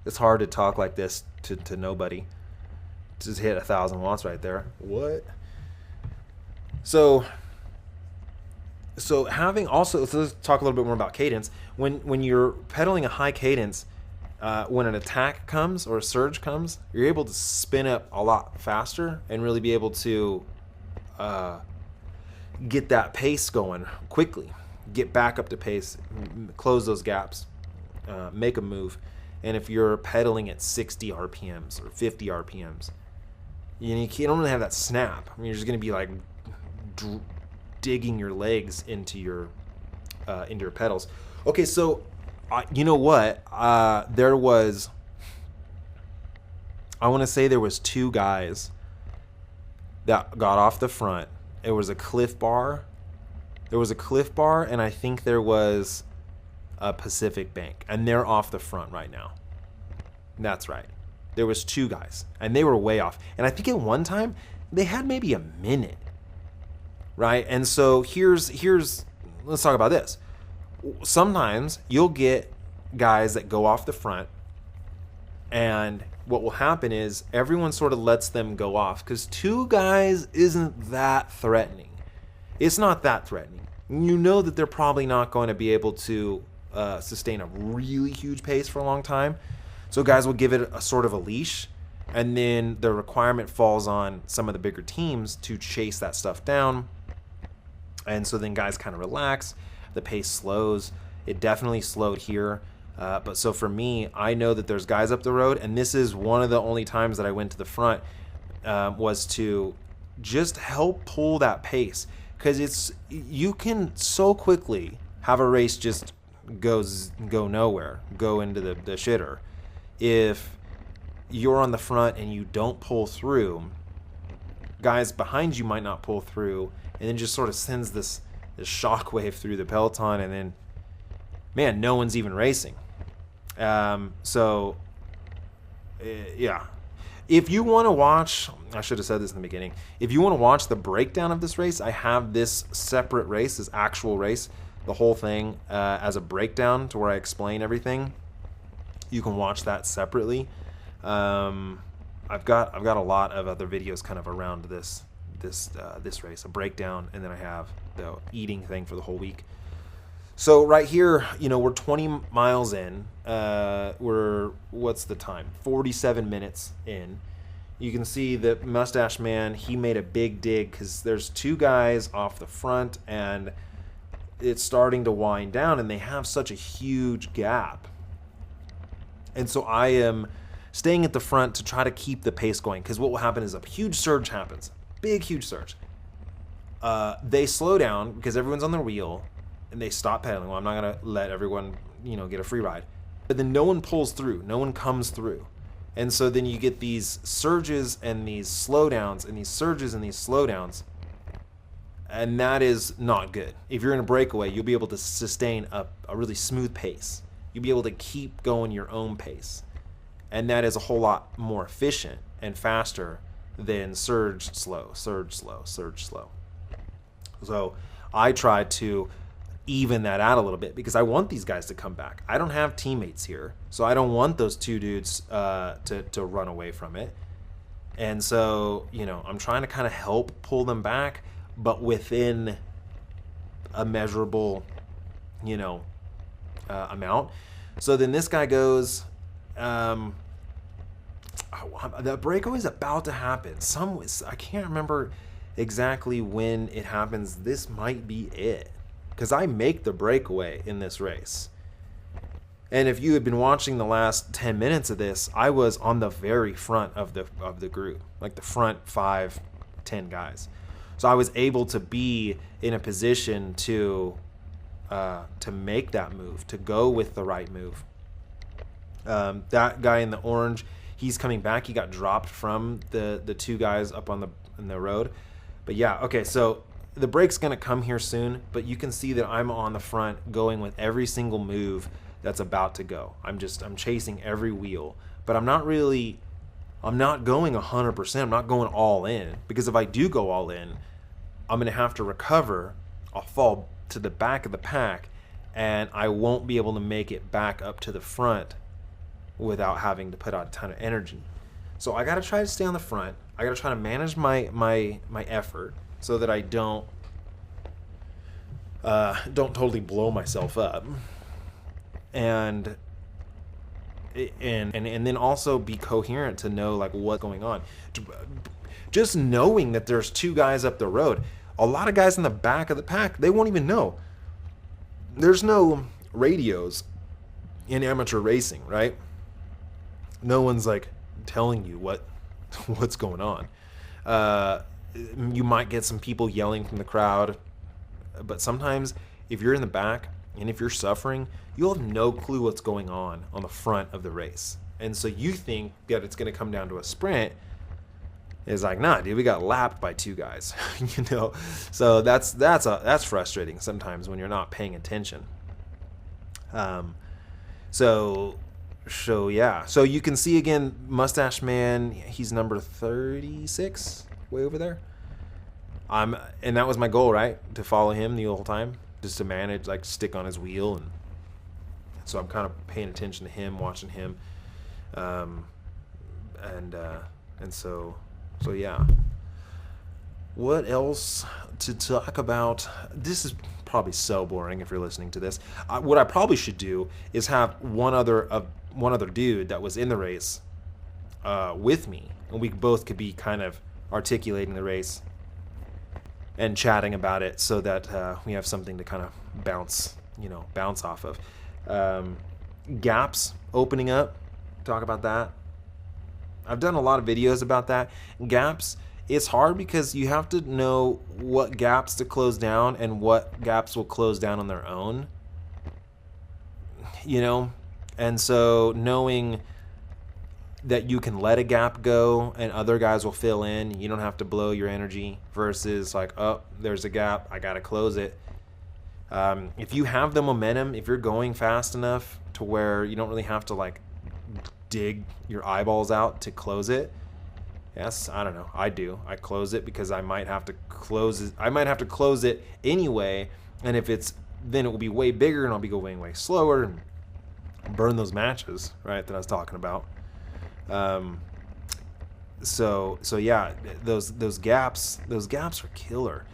S1: It's hard to talk like this to nobody. Just hit 1,000 watts right there. What? So having also, so let's talk a little bit more about cadence. When you're pedaling a high cadence, when an attack comes or a surge comes, you're able to spin up a lot faster and really be able to get that pace going quickly. get back up to pace, close those gaps, make a move. And if you're pedaling at 60 RPMs or 50 RPMs, you don't really have that snap. I mean, you're just going to be like digging your legs into your pedals. Okay, so you know what? There was, I want to say there was 2 guys that got off the front. It was a Cliff Bar. There was a Cliff Bar, and I think there was a Pacific Bank, and they're off the front right now. That's right. There was 2 guys, and they were way off. And I think at one time they had maybe a minute, right? And so here's let's talk about this. Sometimes you'll get guys that go off the front, and what will happen is everyone sort of lets them go off because 2 guys isn't that threatening. It's not that threatening. You know that they're probably not going to be able to sustain a really huge pace for a long time. So guys will give it a sort of a leash, and then the requirement falls on some of the bigger teams to chase that stuff down. And so then guys kind of relax. The pace slows. It definitely slowed here. But so for me, I know that there's guys up the road, and this is one of the only times that I went to the front was to just help pull that pace. Because you can so quickly have a race just go nowhere, go into the shitter. If you're on the front and you don't pull through, guys behind you might not pull through, and then just sort of sends this shockwave through the peloton, and then, man, no one's even racing. Yeah. If you want to watch, I should have said this in the beginning, if you want to watch the breakdown of this race, I have this separate race, this actual race, the whole thing as a breakdown to where I explain everything. You can watch that separately. I've got a lot of other videos kind of around this race, a breakdown, and then I have the eating thing for the whole week. So right here, we're 20 miles in. What's the time? 47 minutes in. You can see the Mustache Man, he made a big dig because there's 2 guys off the front, and it's starting to wind down, and they have such a huge gap. And so I am staying at the front to try to keep the pace going, because what will happen is a huge surge happens. Big, huge surge. They slow down because everyone's on their wheel, and they stop pedaling. Well, I'm not going to let everyone, get a free ride. But then no one pulls through. No one comes through. And so then you get these surges and these slowdowns and these surges and these slowdowns. And that is not good. If you're in a breakaway, you'll be able to sustain a really smooth pace. You'll be able to keep going your own pace. And that is a whole lot more efficient and faster than surge, slow, surge, slow, surge, slow. So I tried to even that out a little bit because I want these guys to come back. I don't have teammates here, so I don't want those 2 dudes to run away from it. And so, I'm trying to kind of help pull them back, but within a measurable, amount. So then this guy goes, the breakaway is about to happen. I can't remember exactly when it happens. This might be it, because I make the breakaway in this race. And if you had been watching the last 10 minutes of this, I was on the very front of the group, like the front 5-10 guys. So I was able to be in a position to make that move, to go with the right move. That guy in the orange, he's coming back. He got dropped from the 2 guys up on the road. But yeah, okay, so the break's going to come here soon, but you can see that I'm on the front going with every single move that's about to go. I'm chasing every wheel, but I'm not going 100%. I'm not going all in, because if I do go all in, I'm going to have to recover. I'll fall to the back of the pack, and I won't be able to make it back up to the front without having to put out a ton of energy. So I got to try to stay on the front. I got to try to manage my effort so that I don't totally blow myself up, and then also be coherent to know like what's going on. Just knowing that there's 2 guys up the road, a lot of guys in the back of the pack, they won't even know. there's no radios in amateur racing, right? No one's like telling you what's going on. You might get some people yelling from the crowd, but sometimes if you're in the back and if you're suffering, you'll have no clue what's going on the front of the race. And so you think that it's going to come down to a sprint. It's like, nah, dude, we got lapped by 2 guys, you know? So that's frustrating sometimes when you're not paying attention. So yeah. So you can see again, Mustache Man, he's number 36, way over there. And that was my goal, right? To follow him the whole time, just to manage, like stick on his wheel. And so I'm kind of paying attention to him, watching him. And so yeah. What else to talk about? This is probably so boring if you're listening to this. What I probably should do is have one other dude that was in the race with me, and we both could be kind of articulating the race and chatting about it, so that we have something to kind of bounce off of. Gaps opening up. Talk about that. I've done a lot of videos about that. Gaps, it's hard because you have to know what gaps to close down and what gaps will close down on their own. You know? And so knowing that you can let a gap go and other guys will fill in, you don't have to blow your energy, versus like, oh, there's a gap, I gotta close it. If you have the momentum, if you're going fast enough to where you don't really have to like dig your eyeballs out to close it. Yes, I don't know. I do. I close it because I might have to close it. I might have to close it anyway. And if it's, then it will be way bigger and I'll be going way slower and burn those matches, right, that I was talking about. So yeah, those gaps are killer.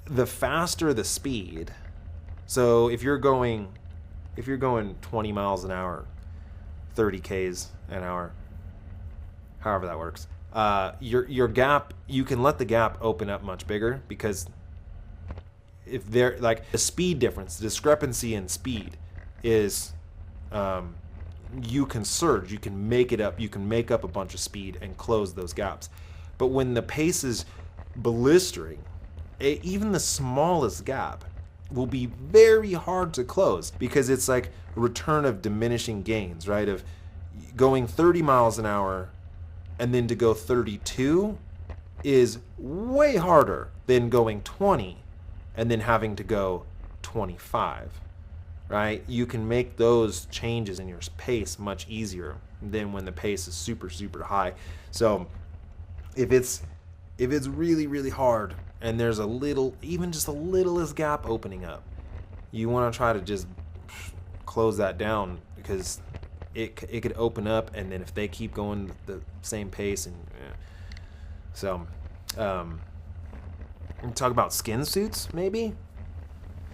S1: The faster the speed. So if you're going 20 miles an hour, 30 Ks an hour, however that works, your gap, you can let the gap open up much bigger, because if they're like the speed difference, the discrepancy in speed is, you can surge, you can make it up, you can make up a bunch of speed and close those gaps. But when the pace is blistering, even the smallest gap will be very hard to close, because it's like a return of diminishing gains, right? Of going 30 miles an hour and then to go 32 is way harder than going 20 and then having to go 25, right? You can make those changes in your pace much easier than when the pace is super, super high. So if it's really, really hard and there's a little, even just the littlest gap opening up, you want to try to just close that down, because it could open up, and then if they keep going the same pace, and so talk about skin suits. Maybe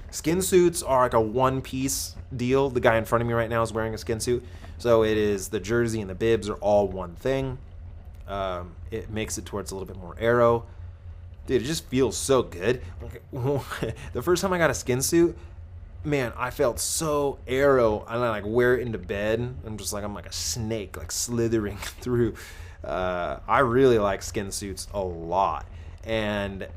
S1: skin suits are like a one-piece deal. The guy in front of me right now is wearing a skin suit, so it is the jersey and the bibs are all one thing. It makes it towards a little bit more aero. Dude, it just feels so good. The first time I got a skin suit, man, I felt so aero. And I like wear it into bed. I'm like a snake, like slithering through. I really like skin suits a lot. And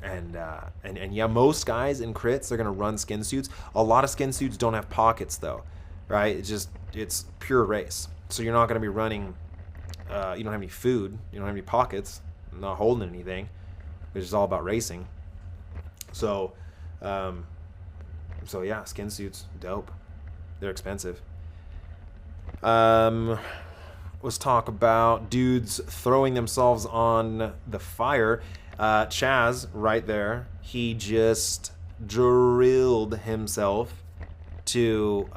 S1: yeah, most guys in crits, they're gonna run skin suits. A lot of skin suits don't have pockets though, right? It's pure race. So you're not gonna be running. You don't have any food. You don't have any pockets. Not holding anything, which is all about racing. So yeah, skin suits, dope. They're expensive. Let's talk about dudes throwing themselves on the fire. Chaz, right there, he just drilled himself to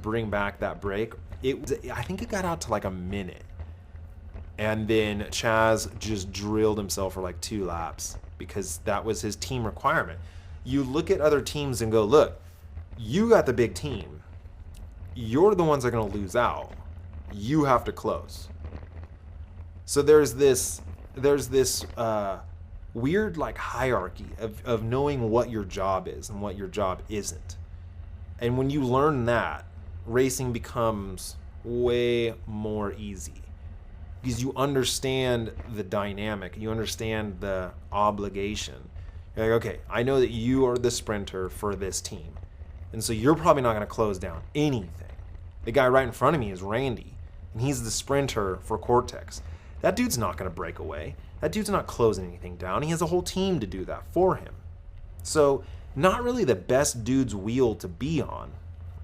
S1: bring back that break. I think it got out to like a minute. And then Chaz just drilled himself for like 2 laps, because that was his team requirement. You look at other teams and go, look, you got the big team. You're the ones that are going to lose out. You have to close. So there's this weird like hierarchy of knowing what your job is and what your job isn't. And when you learn that, racing becomes way more easy because you understand the dynamic, you understand the obligation. You're like, okay, I know that you are the sprinter for this team, and so you're probably not going to close down anything. The guy right in front of me is Randy, and he's the sprinter for Cortex. That dude's not going to break away. That dude's not closing anything down. He has a whole team to do that for him. So not really the best dude's wheel to be on,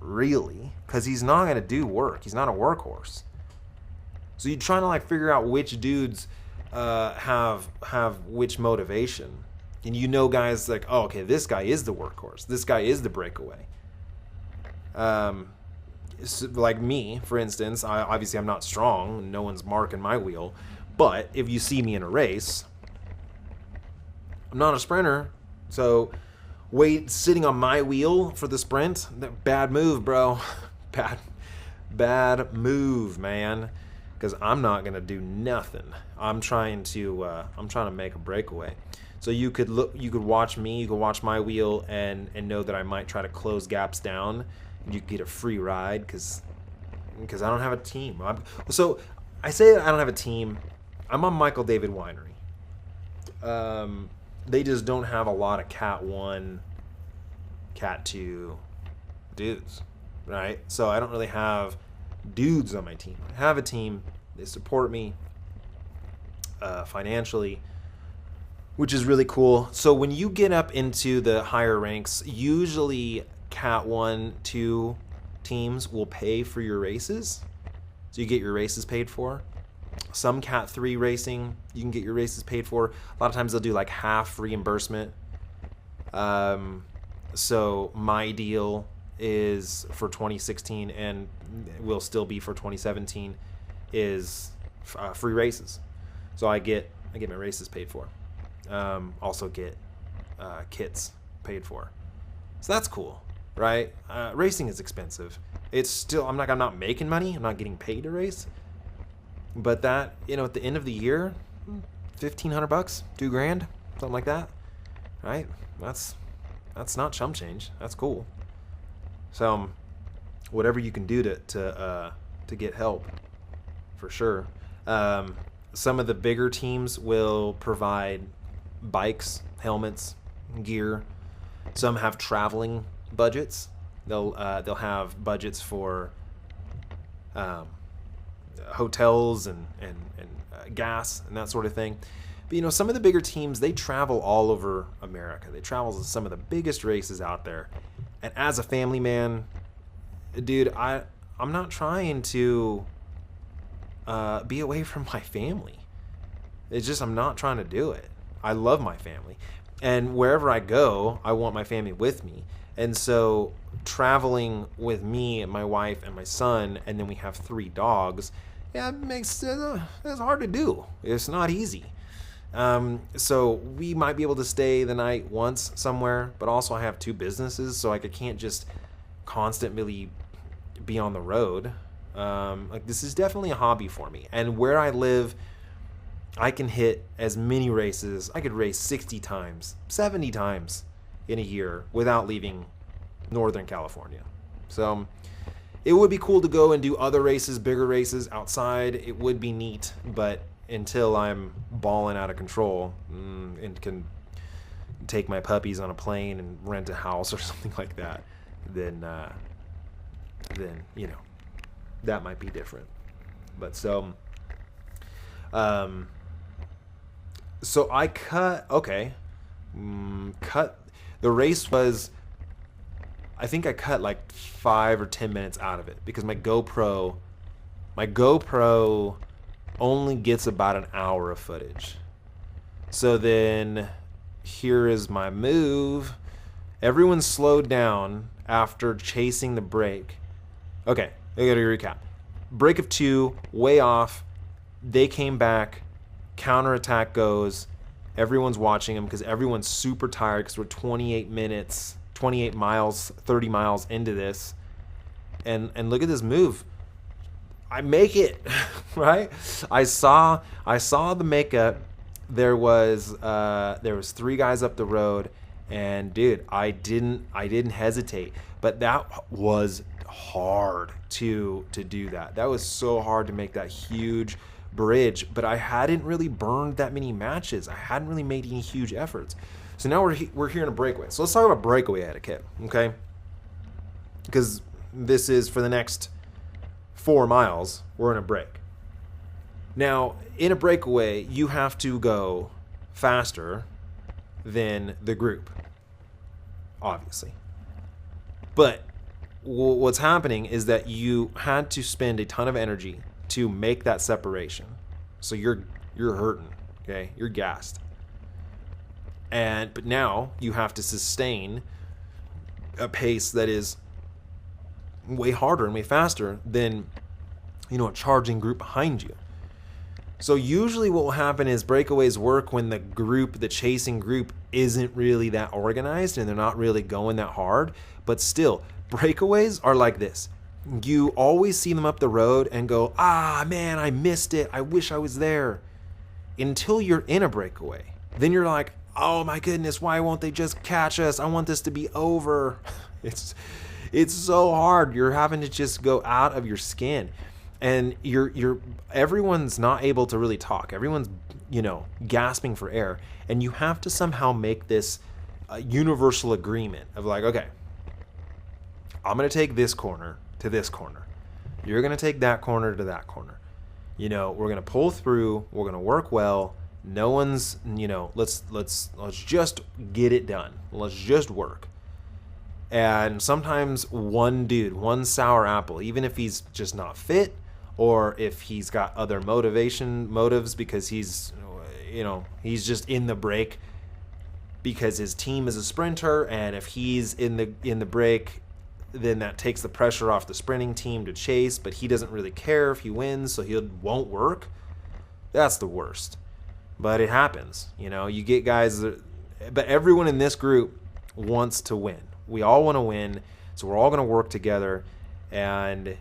S1: really, because he's not going to do work. He's not a workhorse. So you're trying to like figure out which dudes have which motivation. And you know guys like, oh, okay, this guy is the workhorse. This guy is the breakaway. So like me, for instance, obviously I'm not strong. No one's marking my wheel. But if you see me in a race, I'm not a sprinter. So sitting on my wheel for the sprint, bad move, bro. Bad move, man. Because I'm not gonna do nothing. I'm trying to make a breakaway. So you could watch me, you could watch my wheel, and know that I might try to close gaps down. And you get a free ride because I don't have a team. So I say I don't have a team. I'm on Michael David Winery. They just don't have a lot of Cat 1, Cat 2 dudes, right? So I don't really have dudes on my team. I have a team. They support me financially, which is really cool. So when you get up into the higher ranks, usually Cat 1, 2 teams will pay for your races. So you get your races paid for. Some Cat 3 racing, you can get your races paid for. A lot of times they'll do like half reimbursement. So my deal is for 2016 and will still be for 2017 is free races. So I get my races paid for. Also get kits paid for. So that's cool, right? Racing is expensive. It's still I'm not making money. I'm not getting paid to race. But that, at the end of the year, $1,500, $2,000, something like that, right? That's not chump change. That's cool. So, whatever you can do to get help, for sure. Some of the bigger teams will provide bikes, helmets, gear. Some have traveling budgets. They'll have budgets for hotels and gas and that sort of thing. But some of the bigger teams, they travel all over America. They travel to some of the biggest races out there. And as a family man, dude, I'm not trying to be away from my family. It's just I'm not trying to do it. I love my family. And wherever I go, I want my family with me. And so traveling with me and my wife and my son, and then we have 3 dogs, yeah, it's hard to do. It's not easy. So we might be able to stay the night once somewhere, but also I have 2 businesses, so I can't just constantly be on the road. This is definitely a hobby for me. And where I live, I can hit as many races. I could race 60 times, 70 times in a year without leaving Northern California. So it would be cool to go and do other races, bigger races outside. It would be neat, but until I'm balling out of control and can take my puppies on a plane and rent a house or something like that, then that might be different. But so I cut the race was, I think I cut like 5 or 10 minutes out of it because my GoPro only gets about an hour of footage. So then here is my move. Everyone slowed down after chasing the break. Okay, I gotta recap. Break of 2, way off. They came back. Counterattack goes. Everyone's watching them because everyone's super tired because we're 28 miles, 30 miles into this. And look at this move. I make it, right? I saw the makeup. there was 3 guys up the road, and dude, I didn't hesitate, but that was hard to do that. That was so hard to make that huge bridge, but I hadn't really burned that many matches. I hadn't really made any huge efforts. So now we're here in a breakaway. So let's talk about breakaway etiquette, okay? Because this is for the next 4 miles, we're in a break. Now, in a breakaway, you have to go faster than the group, obviously. But what's happening is that you had to spend a ton of energy to make that separation. So you're hurting, okay? You're gassed. But now you have to sustain a pace that is way harder and way faster than, a charging group behind you. So usually what will happen is breakaways work when the chasing group isn't really that organized and they're not really going that hard. But still, breakaways are like this. You always see them up the road and go, man, I missed it. I wish I was there. Until you're in a breakaway. Then you're like, oh my goodness, why won't they just catch us? I want this to be over. It's so hard. You're having to just go out of your skin. And everyone's not able to really talk. Everyone's, gasping for air. And you have to somehow make this universal agreement of like, okay, I'm going to take this corner to this corner. You're going to take that corner to that corner. We're going to pull through. We're going to work well. No one's, let's just get it done. Let's just work. And sometimes one sour apple, even if he's just not fit, or if he's got other motives because he's just in the break because his team is a sprinter, and if he's in the break, then that takes the pressure off the sprinting team to chase, but he doesn't really care if he wins, so he won't work. That's the worst. But it happens. You get guys but everyone in this group wants to win. We all want to win, so we're all going to work together, and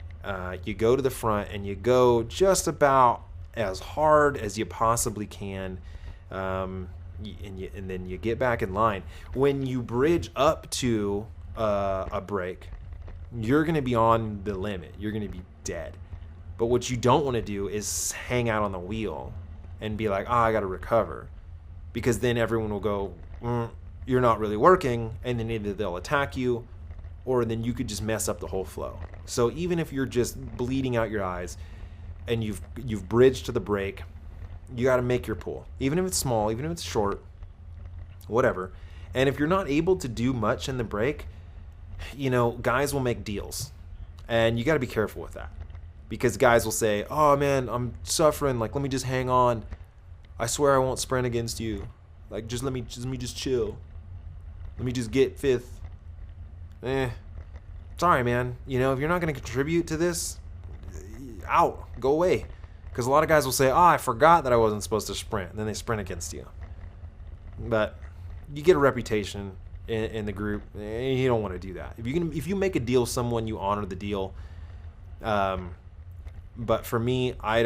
S1: you go to the front and you go just about as hard as you possibly can, and then you get back in line. When you bridge up to a break, you're going to be on the limit. You're going to be dead. But what you don't want to do is hang out on the wheel and be like, I got to recover, because then everyone will go, you're not really working, and then either they'll attack you, or then you could just mess up the whole flow. So even if you're just bleeding out your eyes and you've bridged to the break, you got to make your pull, even if it's small, even if it's short, whatever. And if you're not able to do much in the break, guys will make deals, and you got to be careful with that, because guys will say, oh man, I'm suffering, like, let me just hang on. I swear I won't sprint against you. Like, just let me just chill. Let me just get 5th. Sorry, man. If you're not going to contribute to this, out. Go away. Because a lot of guys will say, I forgot that I wasn't supposed to sprint. And then they sprint against you. But you get a reputation in the group. You don't want to do that. If you make a deal with someone, you honor the deal. But for me, I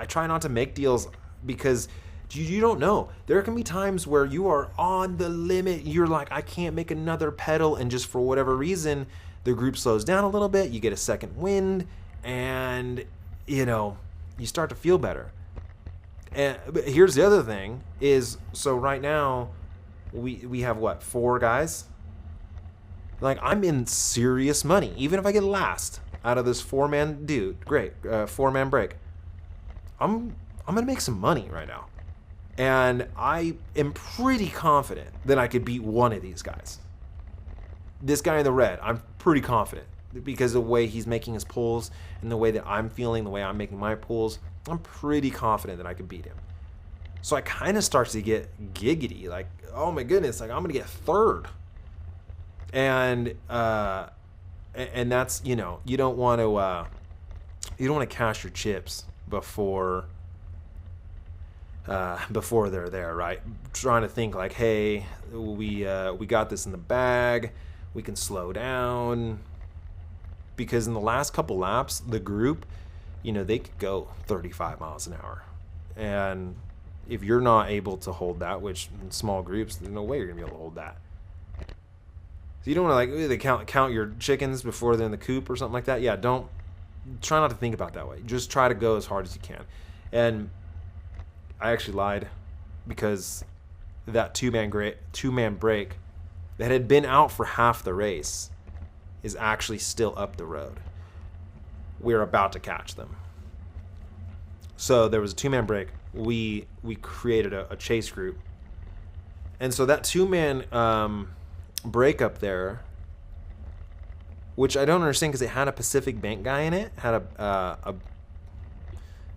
S1: try not to make deals, because you don't know. There can be times where you are on the limit. You're like, I can't make another pedal, and just for whatever reason, the group slows down a little bit. You get a second wind, and you start to feel better. But here's the other thing is, so right now we have 4 guys. Like, I'm in serious money, even if I get last out of this 4-man break. I'm gonna make some money right now. And I am pretty confident that I could beat one of these guys. This guy in the red, I'm pretty confident, because of the way he's making his pulls and the way that I'm feeling, the way I'm making my pulls, I'm pretty confident that I could beat him. So I kind of start to get giggity, like, oh my goodness, like, I'm going to get 3rd. And that's, you don't want to cash your chips before they're there, right? Trying to think like, hey, we got this in the bag. We can slow down. Because in the last couple laps, the group, they could go 35 miles an hour. And, if you're not able to hold that, which in small groups, there's no way you're gonna be able to hold that. So you don't want to like count your chickens before they're in the coop or something like that. Yeah, don't try not to think about that way. Just try to go as hard as you can. And I actually lied, because that two-man break that had been out for half the race is actually still up the road. We're about to catch them. So there was a two-man break. We created a chase group. And so that two-man break up there, which I don't understand because it had a Pacific Bank guy in it, had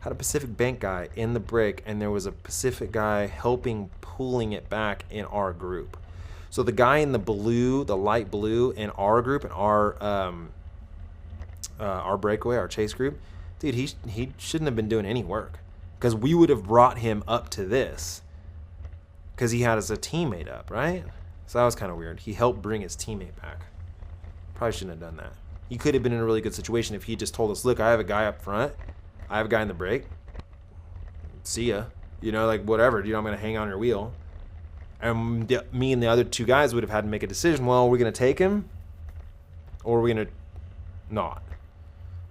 S1: a Pacific Bank guy in the break, and there was a Pacific guy helping pulling it back in our group. So the guy in the blue, the light blue, in our group, in our breakaway, our chase group, dude, he shouldn't have been doing any work, because we would have brought him up to this, because he had as a teammate up, right? So that was kind of weird. He helped bring his teammate back. Probably shouldn't have done that. He could have been in a really good situation if he just told us, look, I have a guy up front, I have a guy in the break, see ya. You know, like, whatever, I'm going to hang on your wheel. And me and the other two guys would have had to make a decision. Well, are we going to take him, or are we going to not?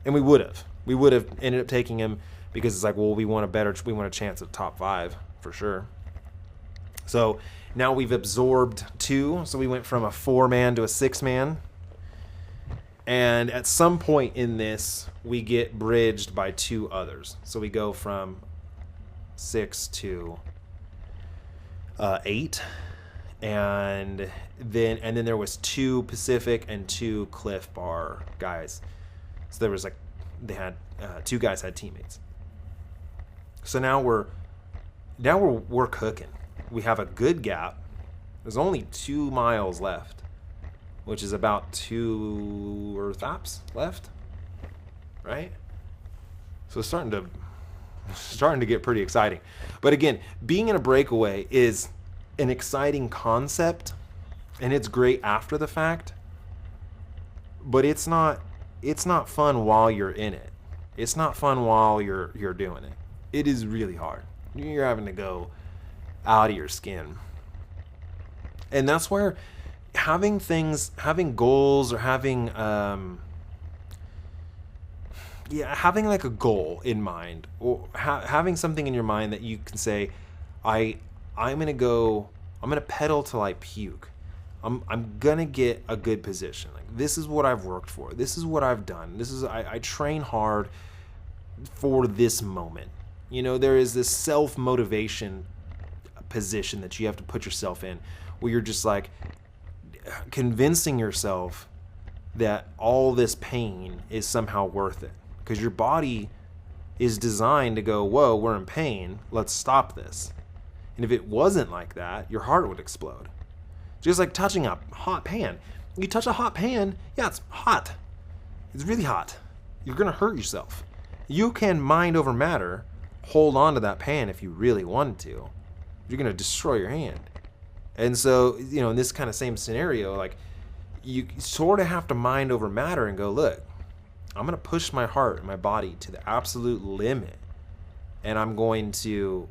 S1: And we would have. We would have ended up taking him, because it's like, well, we want a chance at top 5 for sure. So now we've absorbed 2. So we went from a 4-man to a 6-man. And at some point in this, we get bridged by 2 others. So we go from 6 to 8, and then there was 2 Pacific and 2 Cliff Bar guys. So there was 2 guys had teammates. So now we're cooking. We have a good gap. There's only 2 miles left, which is about 2 earth-ops left, right? So it's starting to get pretty exciting. But again, being in a breakaway is an exciting concept, and it's great after the fact, but it's not fun while you're in it. It's not fun while you're doing it. It is really hard. You're having to go out of your skin. And that's where having goals, or having like a goal in mind, or having something in your mind that you can say, I'm gonna pedal till I puke. I'm gonna get a good position. Like, this is what I've worked for. This is what I've done. I train hard for this moment. You know, there is this self-motivation position that you have to put yourself in, where you're just like convincing yourself that all this pain is somehow worth it, because your body is designed to go, whoa, we're in pain, let's stop this. And if it wasn't like that, your heart would explode. Just like touching a hot pan. You touch a hot pan, yeah, it's hot. It's really hot. You're gonna hurt yourself. You can mind over matter hold on to that pan if you really wanted to. You're gonna destroy your hand. And so, you know, in this kind of same scenario, like, you sort of have to mind over matter and go, look, I'm going to push my heart and my body to the absolute limit. And I'm going to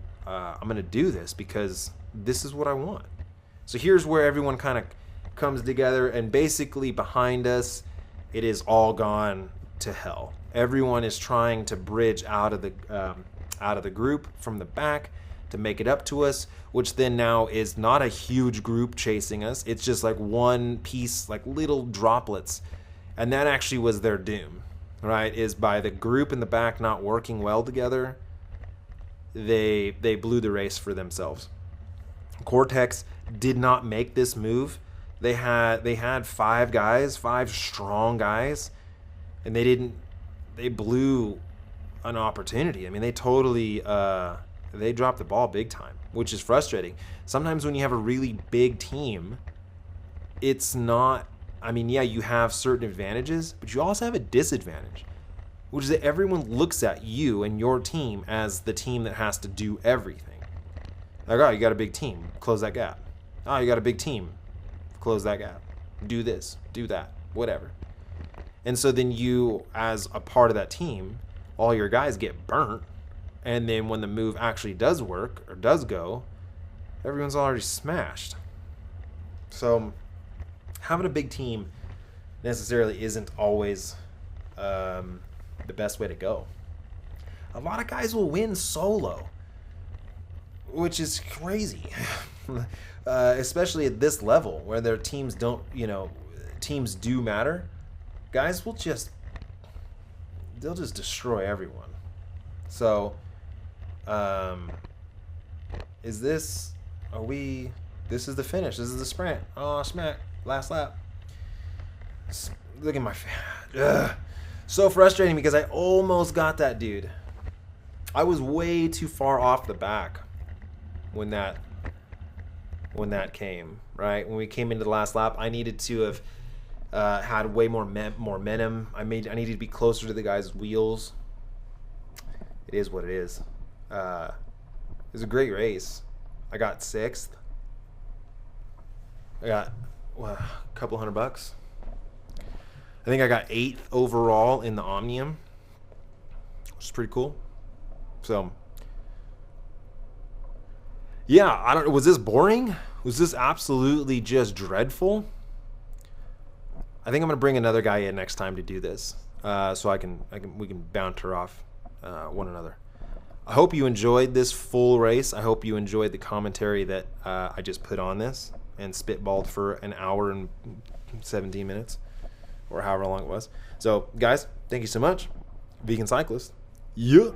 S1: do this because this is what I want. So here's where everyone kind of comes together, and basically behind us, it is all gone to hell. Everyone is trying to bridge out of the group from the back to make it up to us, which then now is not a huge group chasing us. It's just like one piece, like little droplets. And that actually was their doom, right? Is by the group in the back not working well together, they blew the race for themselves. Cortex did not make this move. They had 5 strong guys, and they blew an opportunity. I mean, they totally they dropped the ball big time, which is frustrating. Sometimes when you have a really big team, it's not, I mean, yeah, you have certain advantages, but you also have a disadvantage, which is that everyone looks at you and your team as the team that has to do everything. Like, oh, you got a big team, close that gap. Oh, you got a big team, close that gap. Do this, do that, whatever. And so then you, as a part of that team, all your guys get burnt And then when the move actually does work or does go, everyone's already smashed. So having a big team necessarily isn't always the best way to go. A lot of guys will win solo, which is crazy, especially at this level where their teams don't, teams do matter. Guys will they'll just destroy everyone. So, this is the finish. This is the sprint. Oh, smack. Last lap. Look at my face. So frustrating because I almost got that dude. I was way too far off the back when that came, right? When we came into the last lap, I needed to have had way more momentum. I needed to be closer to the guy's wheels. It is what it is. It was a great race. I got 6th. I got a couple $100. I think I got 8th overall in the Omnium, which is pretty cool. So, yeah, I don't know. Was this boring? Was this absolutely just dreadful? I think I'm gonna bring another guy in next time to do this, so we can banter off one another. I hope you enjoyed this full race. I hope you enjoyed the commentary that I just put on this and spitballed for an hour and 17 minutes, or however long it was. So, guys, thank you so much. Vegan Cyclist. Yeah.